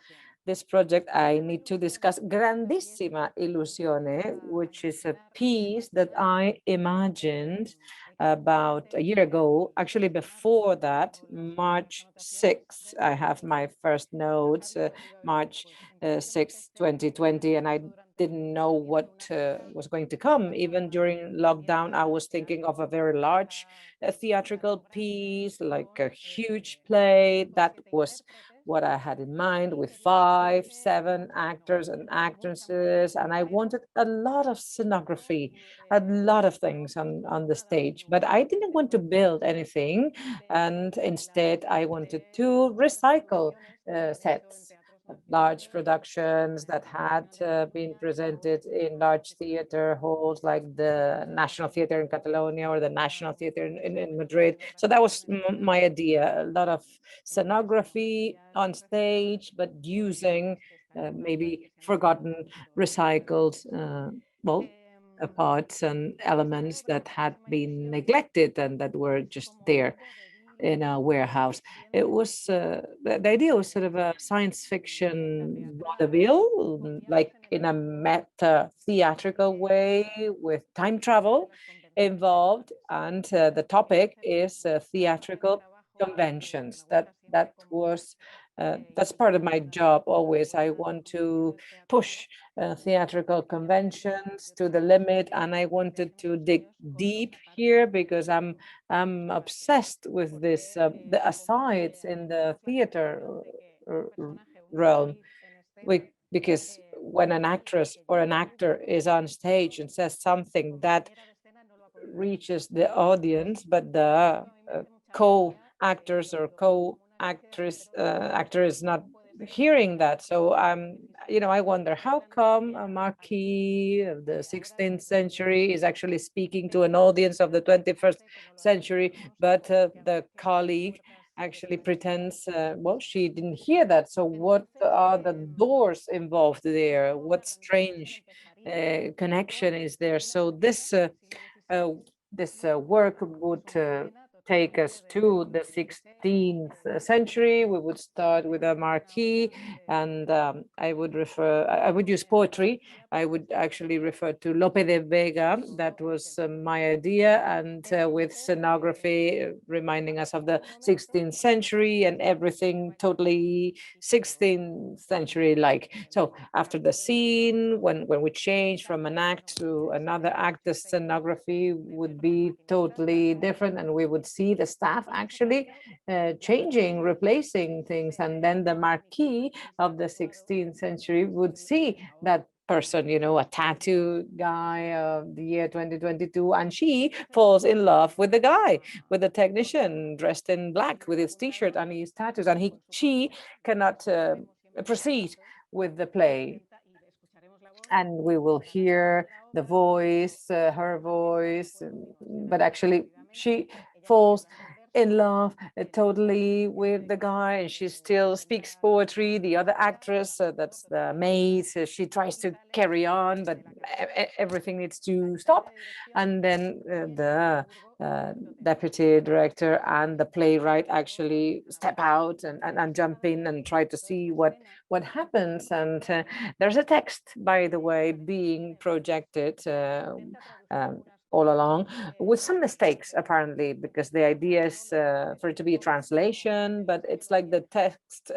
this project, I need to discuss Grandissima Illusione, which is a piece that I imagined about a year ago. Actually, before that, March 6th, I have my first notes, March 6th, 2020, and I didn't know what was going to come. Even during lockdown, I was thinking of a very large theatrical piece, like a huge play. That was what I had in mind, with 5, 7 actors and actresses. And I wanted a lot of scenography, a lot of things on the stage. But I didn't want to build anything. And instead, I wanted to recycle sets, large productions that had been presented in large theater halls like the National Theater in Catalonia or the National Theater in Madrid. So that was my idea, a lot of scenography on stage, but using maybe forgotten, recycled, well, parts and elements that had been neglected and that were just there in a warehouse. It was the idea was sort of a science fiction vaudeville, like in a meta theatrical way with time travel involved, and the topic is theatrical conventions. That's part of my job always. I want to push theatrical conventions to the limit, and I wanted to dig deep here because I'm obsessed with this the asides in the theater realm. Because when an actress or an actor is on stage and says something that reaches the audience, but the co-actors or actor is not hearing that. So I wonder how come a marquis of the 16th century is actually speaking to an audience of the 21st century, but the colleague actually pretends, well, she didn't hear that. So what are the doors involved there? What strange connection is there? So this work would take us to the 16th century. We would start with a marquee, and I would use poetry. I would actually refer to Lope de Vega. That was my idea, and with scenography reminding us of the 16th century and everything totally 16th century like. So after the scene, when we change from an act to another act, the scenography would be totally different, and we would see the staff actually changing, replacing things, and then the marquis of the 16th century would see that person, a tattoo guy of the year 2022, and she falls in love with the guy, with the technician dressed in black with his t-shirt and his tattoos, and she cannot proceed with the play. And we will hear the voice, her voice, but actually she falls in love totally with the guy, and she still speaks poetry. The other actress, that's the maid, she tries to carry on, but everything needs to stop. And then the deputy director and the playwright actually step out and jump in and try to see what happens. And there's a text, by the way, being projected all along, with some mistakes apparently, because the idea is for it to be a translation, but it's like the text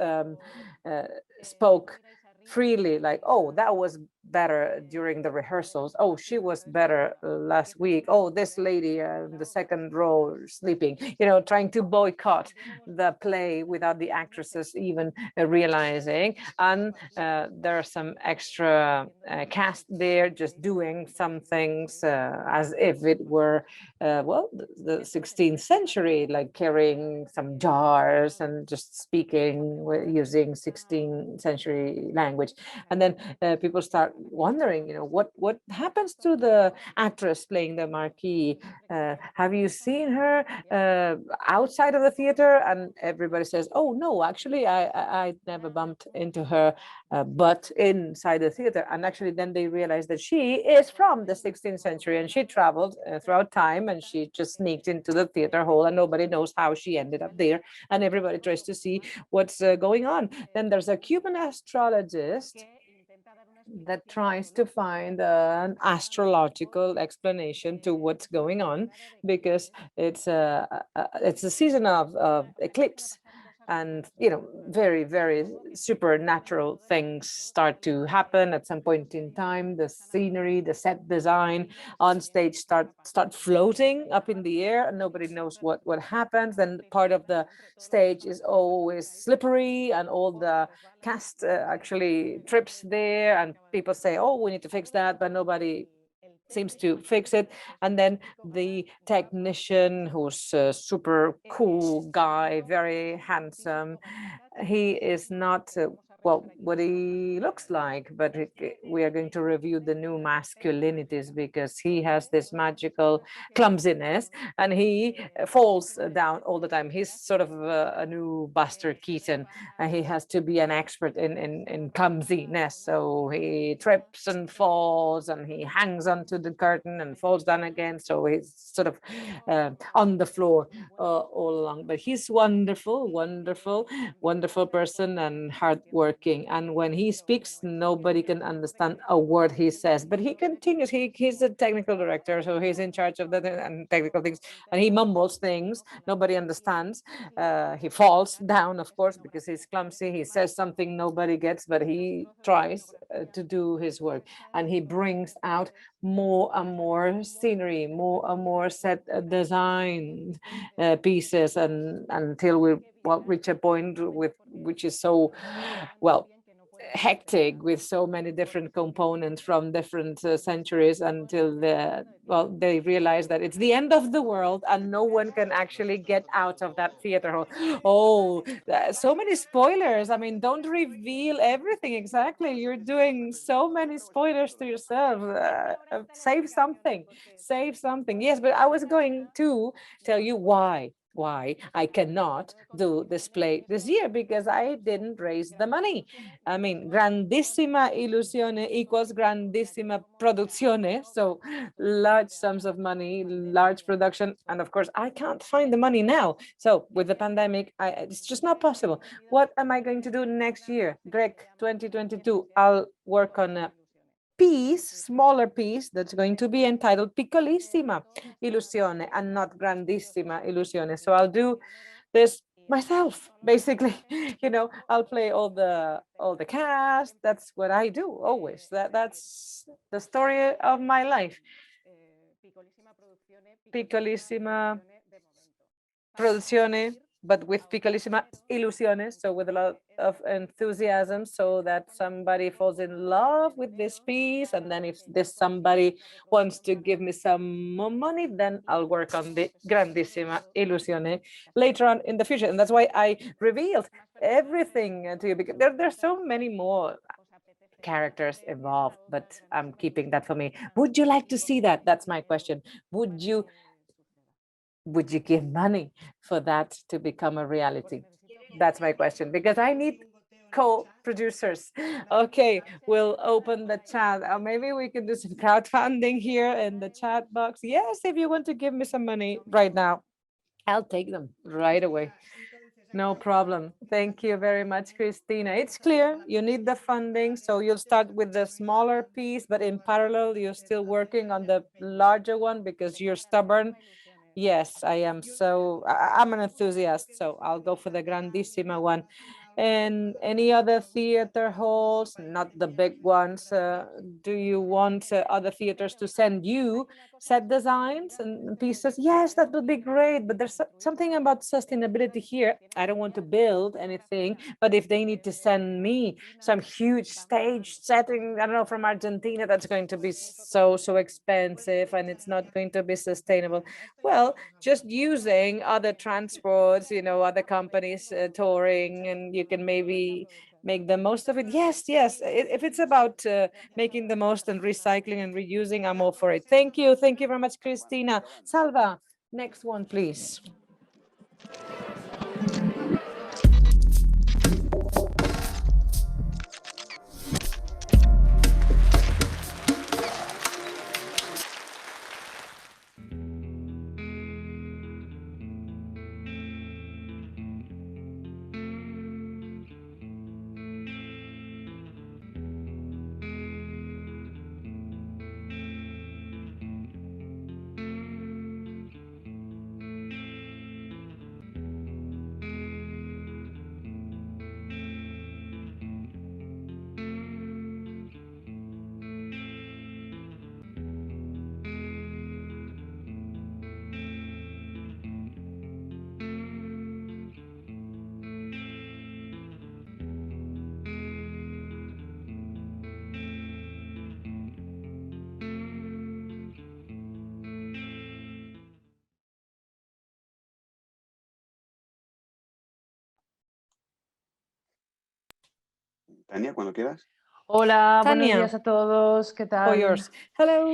spoke freely, like, oh, that was better during the rehearsals. Oh, she was better last week. Oh, this lady in the second row sleeping, trying to boycott the play without the actresses even realizing. And there are some extra cast there just doing some things as if it were, the 16th century, like carrying some jars and just speaking using 16th century language. And then people start wondering, what happens to the actress playing the marquis? Have you seen her outside of the theater? And everybody says, oh no, actually I never bumped into her, but inside the theater. And actually then they realize that she is from the 16th century, and she traveled throughout time, and she just sneaked into the theater hall, and nobody knows how she ended up there, and everybody tries to see what's going on. Then there's a Cuban astrologist that tries to find an astrological explanation to what's going on, because it's a season of eclipse, and very, very supernatural things start to happen at some point in time. The scenery, the set design on stage start floating up in the air, and nobody knows what happens. Then part of the stage is always slippery, and all the cast actually trips there, and people say, oh, we need to fix that, but nobody seems to fix it. And then the technician, who's a super cool guy, very handsome, he is not what he looks like, but we are going to review the new masculinities, because he has this magical clumsiness, and he falls down all the time. He's sort of a new Buster Keaton, and he has to be an expert in clumsiness. So he trips and falls, and he hangs onto the curtain and falls down again. So he's sort of on the floor all along. But he's wonderful, wonderful, wonderful person and hardworking working. And when he speaks, nobody can understand a word he says. But he continues. He's the technical director, so he's in charge of the technical things. And he mumbles things. Nobody understands. He falls down, of course, because he's clumsy. He says something nobody gets, but he tries to do his work. And he brings out more and more scenery, more and more set design pieces, and until we reach a point which is so hectic, with so many different components from different centuries, until they realize that it's the end of the world and no one can actually get out of that theater hall. Oh, so many spoilers. I mean, don't reveal everything. Exactly. You're doing so many spoilers to yourself. Save something. Save something. Yes, but I was going to tell you why I cannot do this play this year, because I didn't raise the money. I mean, grandissima ilusione equals grandissima produzione. So large sums of money, large production. And of course, I can't find the money now. So with the pandemic, it's just not possible. What am I going to do next year? Grec 2022, I'll work on a smaller piece, that's going to be entitled Piccolissima Illusione and not Grandissima Illusione. So I'll do this myself, basically. I'll play all the cast. That's what I do always. That's the story of my life. Piccolissima Produzione, but with Piccolissima Illusiones, so with a lot of enthusiasm, so that somebody falls in love with this piece. And then if this somebody wants to give me some more money, then I'll work on the Grandissima Illusione later on in the future. And that's why I revealed everything to you, because there's so many more characters involved, but I'm keeping that for me. Would you like to see that? That's my question. Would you give money for that to become a reality? That's my question, because I need co-producers. Okay, we'll open the chat. Maybe we can do some crowdfunding here in the chat box. Yes, if you want to give me some money right now, I'll take them right away. No problem. Thank you very much, Christina. It's clear you need the funding, so you'll start with the smaller piece, but in parallel, you're still working on the larger one because you're stubborn. Yes, I am. So I'm an enthusiast, so I'll go for the Grandissima one. And any other theater halls, not the big ones, do you want other theaters to send you set designs and pieces? Yes, that would be great, but there's something about sustainability here. I don't want to build anything, but if they need to send me some huge stage setting, I don't know, from Argentina, that's going to be so expensive, and it's not going to be sustainable. Well, just using other transports, other companies touring, and you can maybe make the most of it. Yes. If it's about making the most and recycling and reusing, I'm all for it. Thank you very much, Christina. Salva, next one, please. Tania, cuando quieras. Hola, Tania. buenos días a todos, ¿qué tal? All yours. Hello,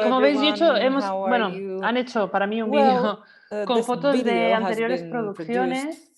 Como veis, everyone. How are bueno, you? han hecho para mí un Well, vídeo con this fotos de video has anteriores been producciones. produced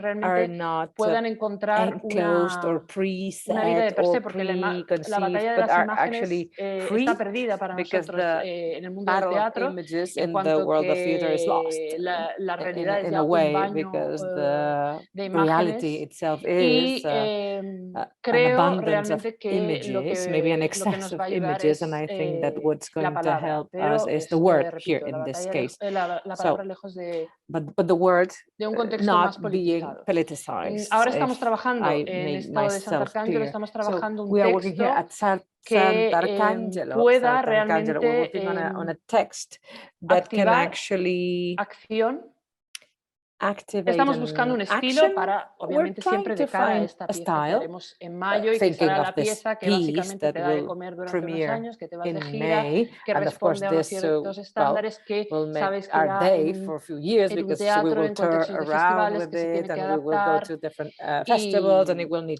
no are realmente not puedan encontrar enclosed or una vida de preset per se, or porque la preconceived, batalla de but las are imágenes actually free, está perdida para because nosotros the en el mundo del battle of teatro, images en in the cuanto world of theater is lost que la realidad es in ya a un way, baño because the de reality imágenes itself is y Creo realmente que lo que nos va a ayudar es la palabra, pero repito, la palabra lejos de un contexto más politizado. Ahora estamos trabajando en esto de Sant'Arcangelo, estamos trabajando un texto que pueda realmente activar acción. Estamos buscando un estilo para, obviamente, siempre de cara a esta pieza que haremos en mayo y que será la pieza que básicamente te da de comer durante unos años, que te vas de gira, que responde a unos ciertos estándares que sabes que irá en un teatro, en contextos de festivales, que se tiene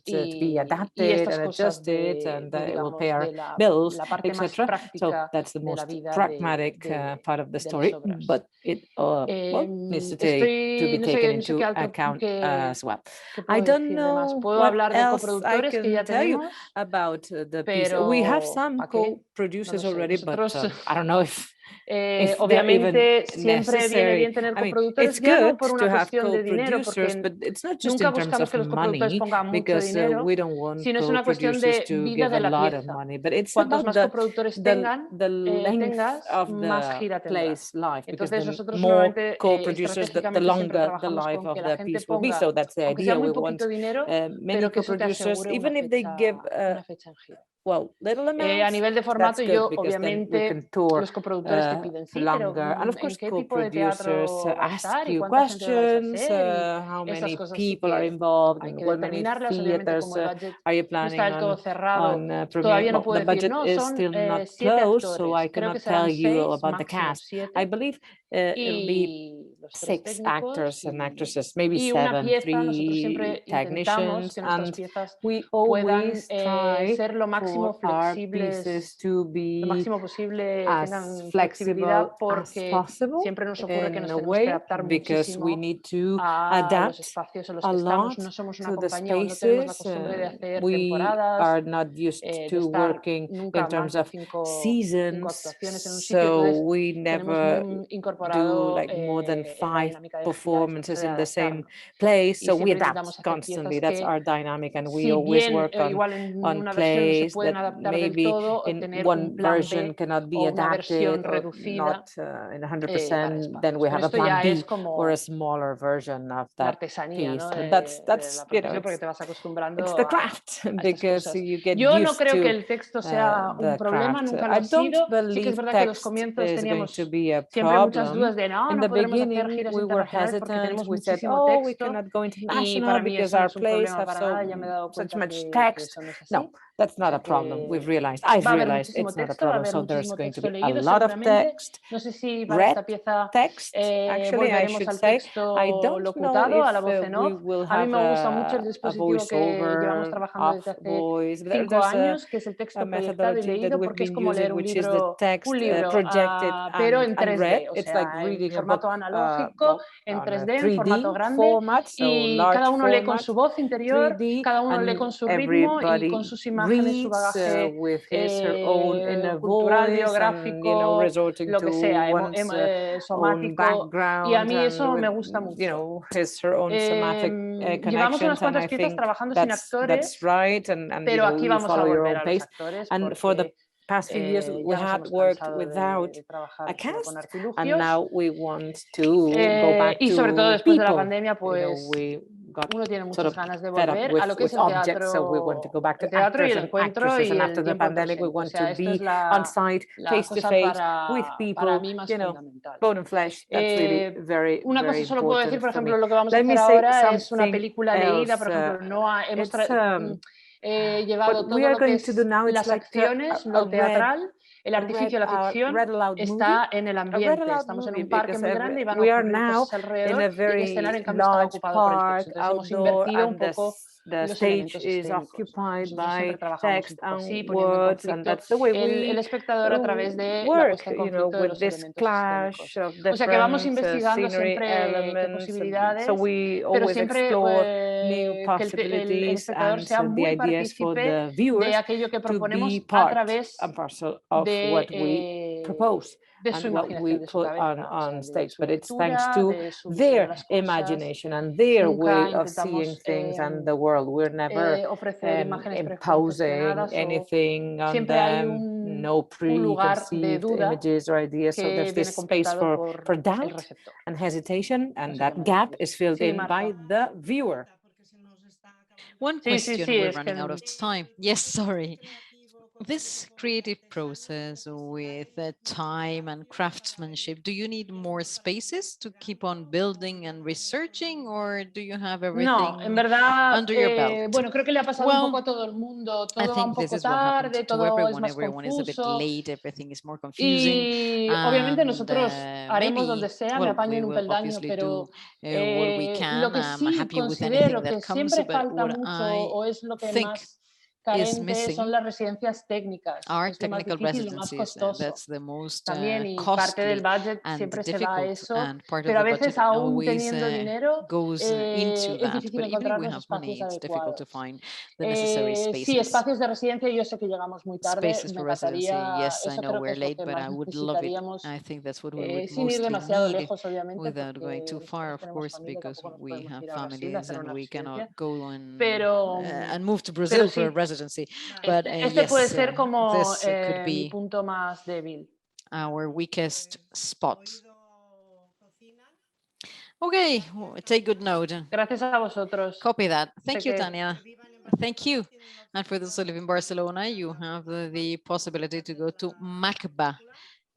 que adaptar y estas cosas digamos, de la parte más práctica de la vida de las obras. No sé qué alto qué puedo decir de más. Puedo hablar de coproductores que ya tenemos, pero ¿para qué? No lo sé. Nosotros, obviamente siempre viene bien tener coproductores, ya no por una cuestión de dinero, porque nunca buscamos que los coproductores pongan mucho dinero, sino es una cuestión de vida de la pieza. Cuantos más coproductores tengas, más gira tendrás. Entonces nosotros normalmente estratégicamente siempre trabajamos con que la gente ponga, aunque sea muy poquito dinero, pero que eso te asegure una fecha en gira. A nivel de formato, yo obviamente los coproductores te piden sí, pero ¿en qué tipo de teatro va a estar y cuánta gente vais a hacer? Y esas cosas sí que hay que determinarlas. Obviamente, como el budget no está del todo cerrado, todavía no puedo decir, no, son 7 actores, creo que serán 6, máximo 7. Y los 3 técnicos y una pieza. Nosotros siempre intentamos que nuestras piezas puedan ser lo máximo flexibles, lo máximo posible, tengan flexibilidad, porque siempre nos ocurre que nos tenemos que adaptar muchísimo a los espacios en los que estamos. No somos una compañía, no tenemos la costumbre de hacer temporadas, de estar nunca más de 5 actuaciones en un sitio. Entonces tenemos incorporado la dinámica de gira, de adaptarnos. Y siempre intentamos hacer piezas que, si bien igual en una versión no se pueden adaptar del todo, o tener un plan B o una versión reducida para espacios. Pero esto ya es como la artesanía, ¿no? de la profesión, porque te vas acostumbrando a estas cosas. Yo no creo que el texto sea un problema, nunca lo ha sido. Sí que es verdad que en los comienzos teníamos siempre muchas dudas de no podremos hacer giras internacionales porque tenemos muchísimo texto, y para mí eso no es un problema para nada. Ya me he dado cuenta que eso no es así. That's not a problem. We've realized. I've realized it's not a problem. So there's going to be a lot of text. No sé si para esta pieza volveremos al texto locutado, a la voz en off. A mí me gusta mucho el dispositivo que llevamos trabajando desde hace 5 años, que es el texto proyectado y leído, porque es como leer un libro, pero en 3D, o sea, en formato analógico, en 3D, en formato grande, y cada uno lee con su voz interior, cada uno lee con su ritmo y con sus imágenes, su bagaje cultural, biográfico, lo que sea, somático, y a mí eso me gusta mucho. Llevamos unas cuantas piezas trabajando sin actores, pero aquí vamos a volver a los actores porque past few years we had worked without a cast, and now we want to go back y sobre todo to después de la people. pandemia, pues uno tiene muchas ganas de fed up volver a lo que es el objects, so we want to go back to el teatro y actors el and encuentro actresses, y and el after the tiempo pandemic we presente. O want sea, to esto be es on site, face to face, with people, para mí más you know, fundamental. bone and flesh. That's really very, Una very cosa solo puedo decir, important por for ejemplo, me. lo que vamos a Let me hacer say ahora es una something película leída, por else. ejemplo, hemos llevado What we todo are lo que going to do es now, it's las like acciones, lo teatral, el artificio, la ficción, read aloud está en el ambiente. Estamos en un parque muy grande y van a ocurrir cosas alrededor, y el escenario, en cambio, estaba ocupado por el texto. Entonces hemos invertido un poco los elementos escénicos. Nosotros siempre trabajamos un poco así, poniendo en conflicto el espectador a través de la puesta en conflicto de los elementos escénicos. O sea que vamos investigando siempre qué posibilidades, pero siempre que el espectador sea muy partícipe de aquello que proponemos a través de propose and what we put on stage, but it's thanks to their imagination and their way of seeing things and the world. We're never imposing anything on them, no preconceived images or ideas. So there's this space for doubt and hesitation, and that gap is filled in by the viewer. One question, we're running out of time. Yes, sorry. This creative process with time and craftsmanship, do you need more spaces to keep on building and researching, or do you have everything under your belt? Bueno, creo que le ha pasado un poco a todo el mundo. Todo va un poco tarde, todo es más confuso. Everything is more confusing. Y obviamente nosotros haremos donde sea, me apaño en un peldaño, pero lo que sí considero que siempre falta mucho o es lo que más carente son las residencias técnicas. Es lo más difícil, lo más costoso. También, y parte del budget siempre se va a eso, pero a veces aún teniendo dinero es difícil encontrar los espacios adecuados. Sí, espacios de residencia, yo sé que llegamos muy tarde, me encantaría, eso creo que es lo que más necesitaríamos, sin ir demasiado lejos, obviamente, porque tenemos familia, tampoco nos podemos ir a Brasil a hacer una residencia, pero sí. But este puede ser como mi punto más débil. Our weakest spot. Okay, take good note. Gracias a vosotros. Copy that. Thank you, Tania. Thank you. And for those who live in Barcelona, you have the possibility to go to MACBA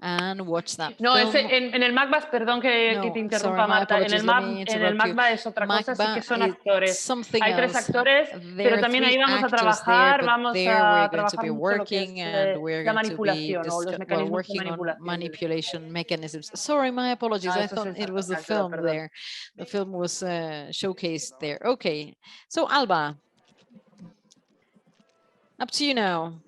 and watch that no, film. En el MACBA, perdón que te interrumpa, Marta, en el MACBA es otra cosa, sí que son actores. Hay 3 actores, pero también ahí vamos a trabajar, vamos a trabajar mucho lo que es la manipulación o los mecanismos de manipulación. Mechanisms. Sorry, my apologies. I thought it was the film there. The film was showcased there. Okay, so Alba, up to you now.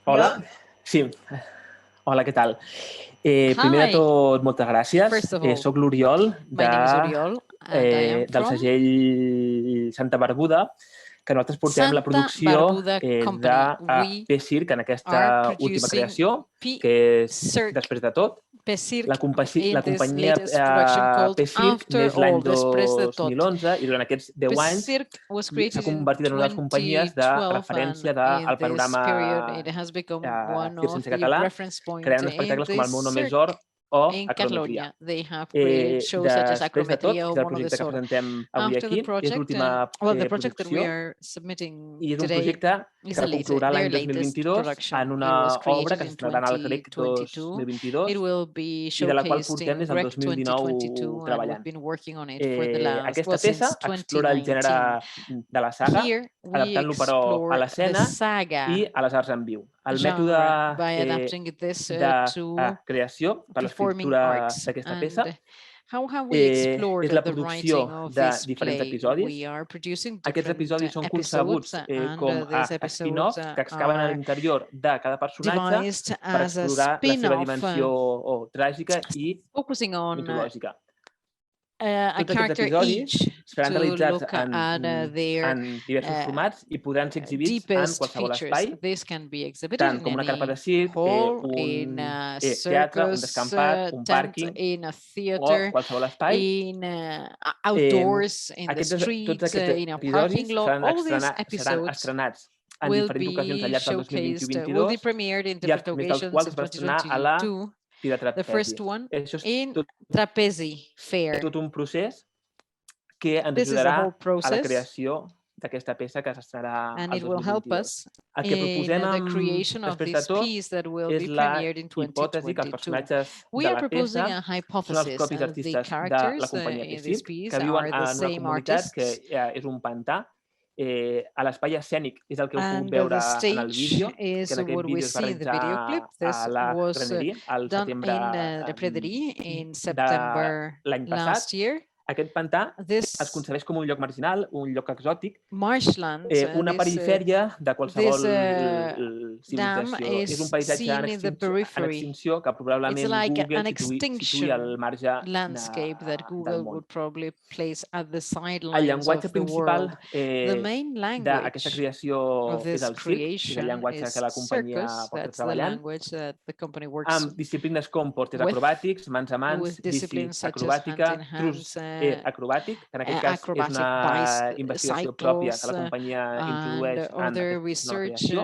Hola. Sí. Hola, què tal? Primer de tot, moltes gràcies. Soc l'Oriol del segell Santa Barbuda, que nosaltres portem la producció de P-Circ en aquesta última creació, que és Després de tot. La companyia P-Circ neix l'any 2011 i durant aquests 10 anys s'ha convertit en una de les companyies de referència del panorama circense-català, creant espectacles com El meu nom és Or o Acrometria. Després de tot, que és el projecte que presentem avui aquí, és l'última producció i és un projecte que es conclourà l'any 2022 en una obra que s'estrenarà al Grec 2022 i de la qual portem des del 2019 treballant. Aquesta peça explora el gènere de la saga, adaptant-lo però a l'escena i a les arts en viu. El mètode de creació per l'escriptura d'aquesta peça és la producció de diferents episodis. Aquests episodis són concebuts com a spin-offs que excaven a l'interior de cada personatge per explorar la seva dimensió tràgica i mitològica. Tots aquests episodis seran realitzats en diversos formats i podran ser exhibits en qualsevol espai, tant com una carpa de circ, un teatre, un descampat, un pàrquing o qualsevol espai. Tots aquests episodis seran estrenats en diferents ocasions al llarg del 2021 i 2022 i els primers dels quals es va estrenar a la Fira Trapezi. Això és tot un procés que ens ajudarà a la creació d'aquesta peça que s'estrenarà al 2022. El que proposem després de tot és la hipòtesi que els personatges de la peça són els propis artistes de la companyia P-Circ, que viuen en una comunitat que és un pantà. A l'espai escènic és el que heu pogut veure en el vídeo, que en aquest vídeo es va realitzar a la Renerie al setembre de l'any passat. Aquest pantà es concebeix com un lloc marginal, un lloc exòtic, una perifèria de qualsevol civilització. És un paisatge en extinció que probablement Google situï al marge del món. El llenguatge principal d'aquesta creació és el circ, és el llenguatge que la companyia porta treballant, amb disciplines com portes acrobàtics, mans a mans, bici acrobàtica, trus acrobàtic, que en aquest cas és una investigació pròpia que la companyia introdueix en aquesta nova creació,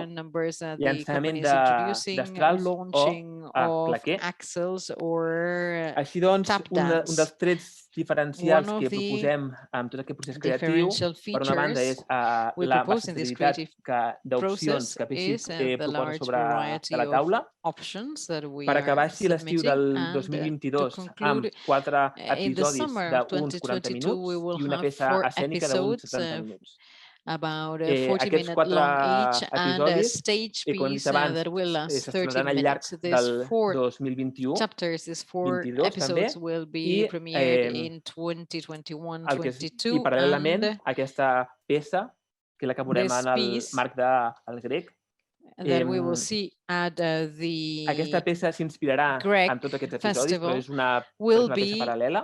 llançament d'astrals o claquer. Així doncs, un dels trets diferencials que proposem amb tot aquest procés creatiu, per una banda, és la versatilitat d'opcions que P-Circ proposa sobre de la taula, per acabar així l'estiu del 2022 amb 4 episodis d'uns 40 minuts i una peça escènica d'uns 70 minuts. Aquests 4 episodis, com hem dit abans, s'estrenaran al llarg del 2021, 2022 també, i paral·lelament aquesta peça, que és la que veurem en el marc del Grec, aquesta peça s'inspirarà en tots aquests episodis, però és una peça paral·lela,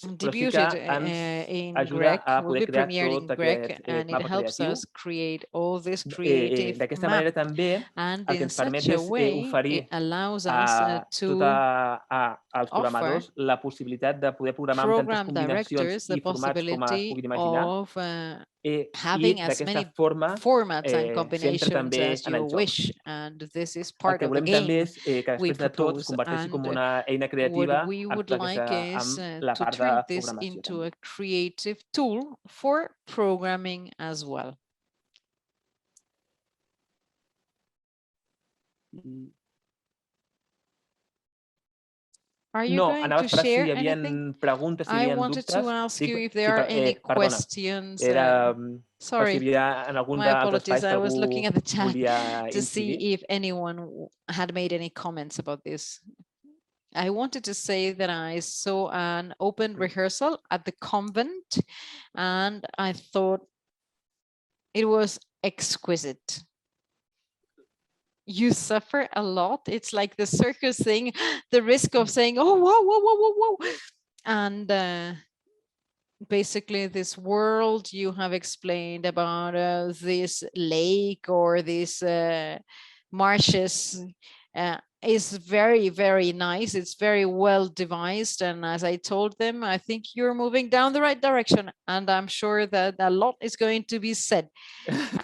però sí que ens ajuda a poder crear tot aquest mapa creatiu. D'aquesta manera també el que ens permet és oferir a tots els programadors la possibilitat de poder programar amb tantes combinacions i formats com es puguin imaginar, i d'aquesta forma sempre també en el joc. El que volem també és que després de tot es converteixi com una eina creativa amb la part de programació. No, anava a esperar si hi havia preguntes, si hi havia dubtes. Perdona, era per si hi havia en algun dels espais que algú volia incidir. I wanted to say that I saw an open rehearsal at the convent and I thought it was exquisite. you suffer a lot. It's like the circus thing, the risk of saying, oh, whoa, whoa, whoa, whoa, whoa. And basically this world you have explained about this lake or these marshes is very, very nice. It's very well devised. And as I told them, I think you're moving down the right direction. And I'm sure that a lot is going to be said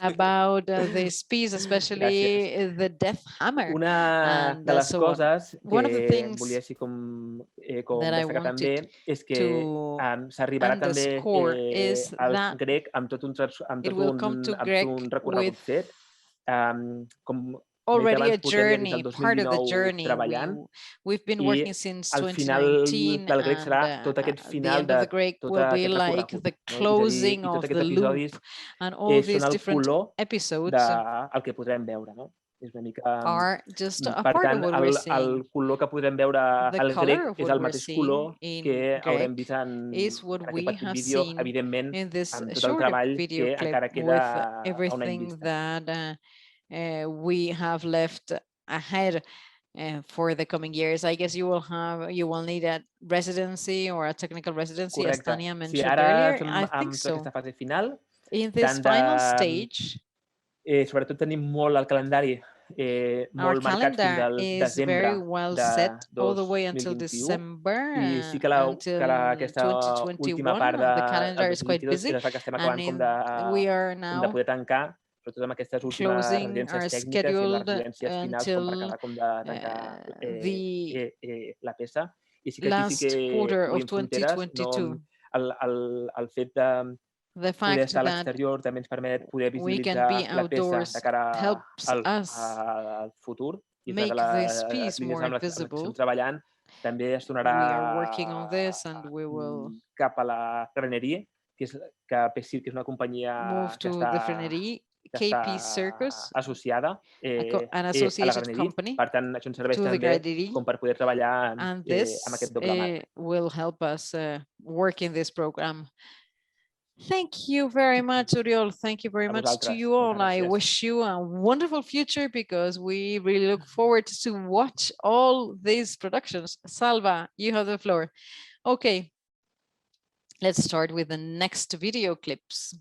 about this piece, especially the death hammer. Una de les coses one of the que things volia així com that I destacar wanted també és que to s'arribarà també underscore is al that grec amb tot it will come to Grec un recorregut with fet. Com already a portem ja des del journey, part of the 2019 journey. treballant We've been i working since al final 2019, del grec serà and tot aquest the final end of the Grec tot will be aquest like recorregut. the No? És a dir, closing i of tots the aquests loop, episodis and all these són el different color episodes del que podrem veure. No? És una mica... are just a Per part of tant, what we're el seeing. color que podrem veure The al grec color of és what el we're mateix seeing color que in haurem Grec vist is what en aquest we petit have vídeo, seen evidentment, in this amb tot el short treball video que clip, encara queda with a un any everything vista. that we have left ahead for the coming years. I guess you will need a residency or a technical residency, as Correcte. Tania Sí, mentioned ara earlier. estem I think amb tota so. aquesta fase final. In this Tant de... final stage, sobretot tenim molt el calendari our molt marcat fins calendar al is desembre very well de set all the way until 2021 December, i sí que until aquesta última 2021. part The calendar del is quite 2022 busy, és la que estem and acabant we are com de now poder tancar, sobretot amb aquestes últimes closing our residències tècniques i amb les scheduled residències finals com per until acabar com de tancar the la peça. I sí que aquí sí last que quarter of obrim fronteres. No, 2022. el fet de The poder fact estar a that l'exterior també ens permet poder we can be visibilitzar la peça outdoors de cara helps us al futur i make this les piece línies more amb les que visible. estem treballant també es donarà We are working on this, and we will cap a la graneria, que sí que és una companyia move que to està the Frenerie, KP Circus, associada an a la associated graneria. company Per tant, això ens serveix to the també Graderie, com per poder treballar and amb this aquest doble marc. will help us work in this program. Thank you very much, Uriol. Thank you very much to you all. I wish you a wonderful future, because we really look forward to watch all these productions. Salva, you have the floor. Okay, let's start with the next video clips.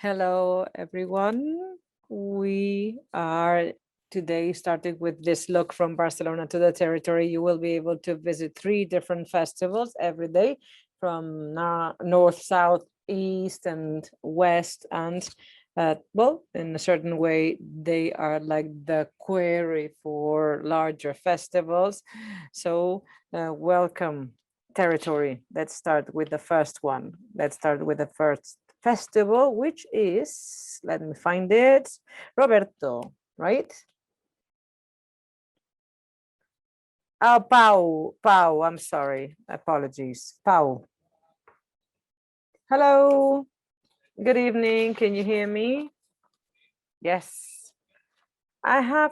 Hello, everyone. We are today starting with this look from Barcelona to the territory. You will be able to visit 3 different festivals every day from north, south, east, and west. And well, in a certain way, they are like the query for larger festivals. So welcome, territory. Let's start with the first one. Let's start with the first festival, which is, let me find it, Roberto, right? Oh, Pau, I'm sorry, apologies, Pau. Hello, good evening, can you hear me? Yes, I have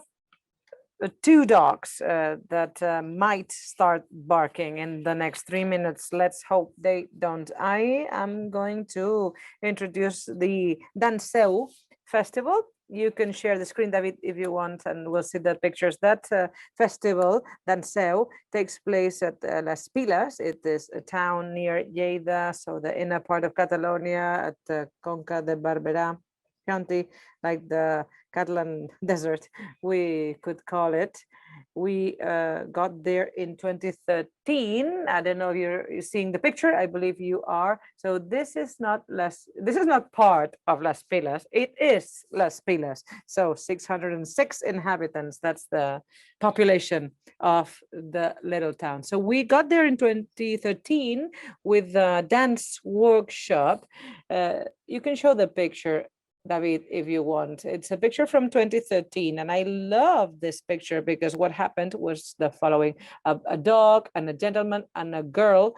2 dogs that might start barking in the next 3 minutes. Let's hope they don't. I am going to introduce the Danseu Festival. You can share the screen, David, if you want, and we'll see the pictures. That festival, Danseu, takes place at Las Pilas. It is a town near Lleida, so the inner part of Catalonia at the Conca de Barberà county, like the Catalan desert, we could call it. We got there in 2013. I don't know if you're seeing the picture. I believe you are. So this is not part of Las Pilas. It is Las Pilas. So 606 inhabitants. That's the population of the little town. So we got there in 2013 with a dance workshop. You can show the picture, David, if you want. It's a picture from 2013, and I love this picture because what happened was the following. A dog and a gentleman and a girl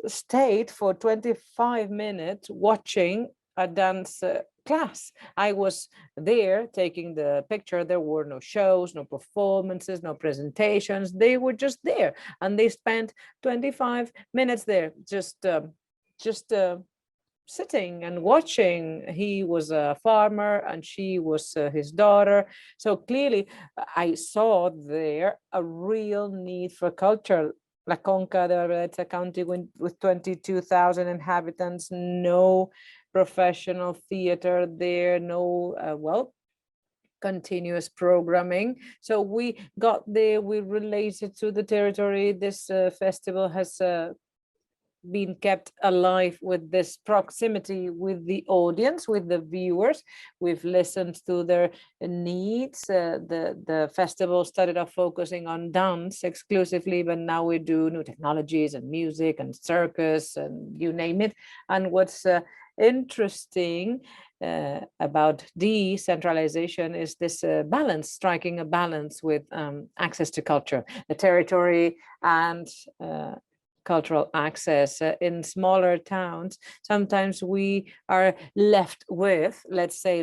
stayed for 25 minutes watching a dance class. I was there taking the picture. There were no shows, no performances, no presentations. They were just there, and they spent 25 minutes there, just sitting and watching. He was a farmer and she was his daughter. So clearly I saw there a real need for culture. La Conca de Barberà, it's a county with 22,000 inhabitants, no professional theater there, no, continuous programming. So we got there, we related to the territory. This festival has been kept alive with this proximity with the audience, with the viewers. We've listened to their needs. The festival started off focusing on dance exclusively, but now we do new technologies and music and circus and you name it. And what's interesting about decentralization is this balance, striking a balance with access to culture, the territory, and cultural access. In smaller towns, sometimes we are left with, let's say,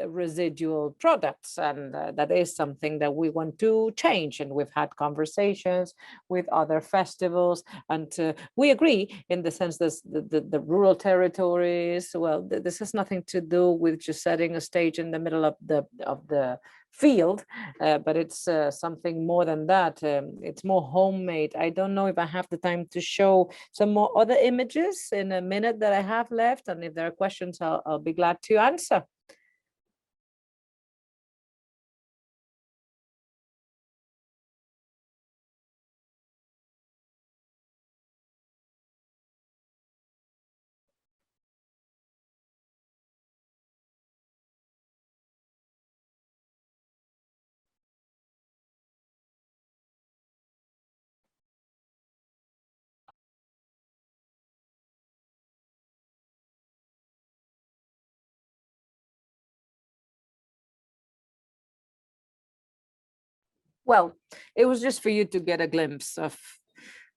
residual products, and that is something that we want to change. And we've had conversations with other festivals, and we agree in the sense that the rural territories, well, this has nothing to do with just setting a stage in the middle of the field, but it's something more than that. It's more homemade. I don't know if I have the time to show some more other images in a minute that I have left, and if there are questions, I'll be glad to answer. Well, it was just for you to get a glimpse of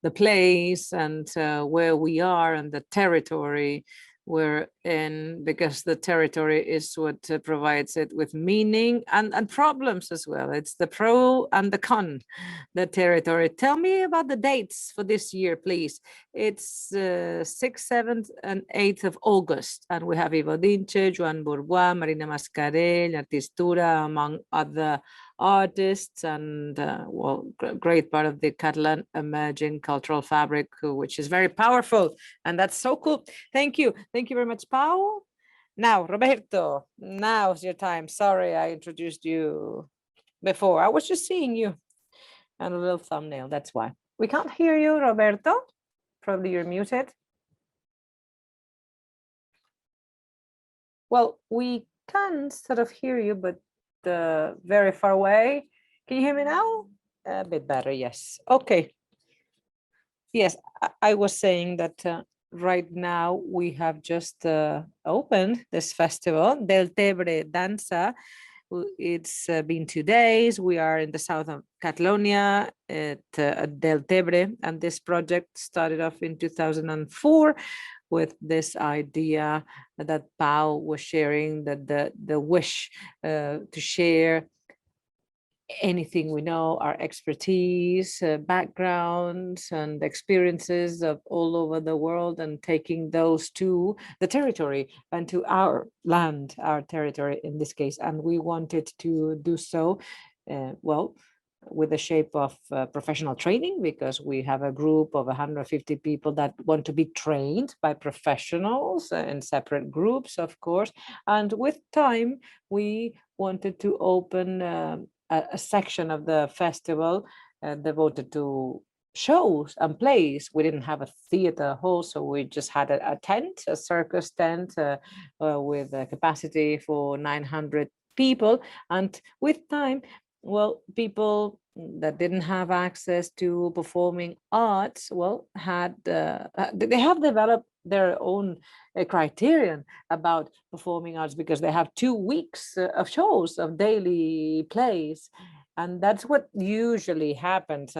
the place and where we are and the territory we're in, because the territory is what provides it with meaning and problems as well. It's the pro and the con, the territory. Tell me about the dates for this year, please. It's 6th, 7th, and 8th of August, and we have Ivo Dinche, Joan Bourbois, Marina Mascarell, Artistura, among other artists, and well, great part of the Catalan emerging cultural fabric, which is very powerful, and that's so cool. Thank you very much, Pau. Now, Roberto, now's your time. Sorry, I introduced you before. I was just seeing you and a little thumbnail. That's why. We can't hear you, Roberto. Probably you're muted. Well, we can sort of hear you, but very far away. Can you hear me now? A bit better, yes. Okay. Yes, I was saying that right now we have just opened this festival, Del Tebre Danza. It's been 2 days. We are in the south of Catalonia at Del Tebre, and this project started off in 2004 with this idea that Pau was sharing, that the wish to share anything we know, our expertise, backgrounds and experiences of all over the world, and taking those to the territory and to our land, our territory in this case. And we wanted to do so, well, with the shape of professional training, because we have a group of 150 people that want to be trained by professionals in separate groups, of course. And with time, we wanted to open a section of the festival devoted to shows and plays. We didn't have a theater hall, so we just had a tent, a circus tent with a capacity for 900 people. And with time, well, people that didn't have access to performing arts, well, they have developed their own criterion about performing arts, because they have 2 weeks of shows, of daily plays. And that's what usually happens.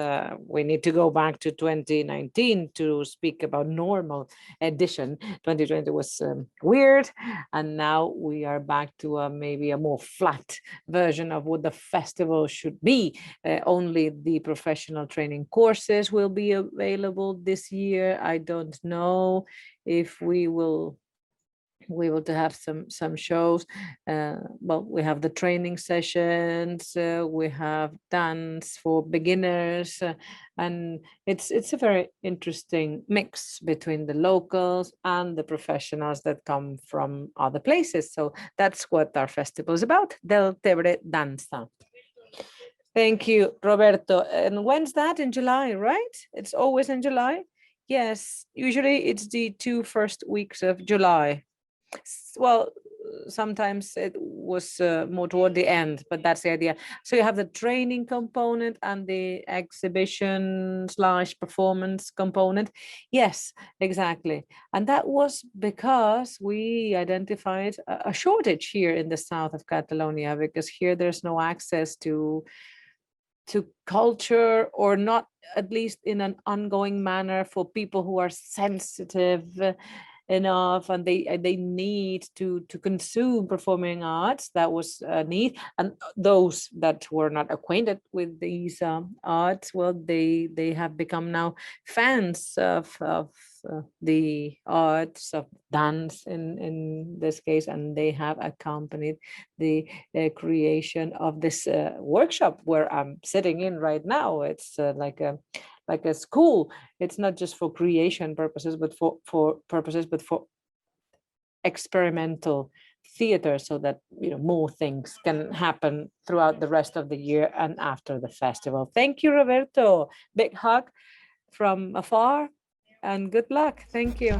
We need to go back to 2019 to speak about normal edition. 2020 was weird, and now we are back to maybe a more flat version of what the festival should be. Only the professional training courses will be available this year. I don't know if we will to have some shows. Well, we have the training sessions, we have dance for beginners, and it's a very interesting mix between the locals and the professionals that come from other places. So that's what our festival is about, Del Tebre Danza. Thank you, Roberto. And when's that? In July, right? It's always in July? Yes, usually it's the 2 first weeks of July. Well, sometimes it was more toward the end, but that's the idea. So you have the training component and the exhibition / performance component. Yes, exactly. And that was because we identified a shortage here in the south of Catalonia, because here there's no access to culture, or not, at least in an ongoing manner, for people who are sensitive enough, and they need to consume performing arts. That was a need. And those that were not acquainted with these arts, well, they have become now fans of the arts of dance in this case, and they have accompanied the creation of this workshop where I'm sitting in right now. It's like a school. It's not just for creation purposes, but for experimental theater, so that more things can happen throughout the rest of the year and after the festival. Thank you, Roberto. Big hug from afar, and good luck. Thank you.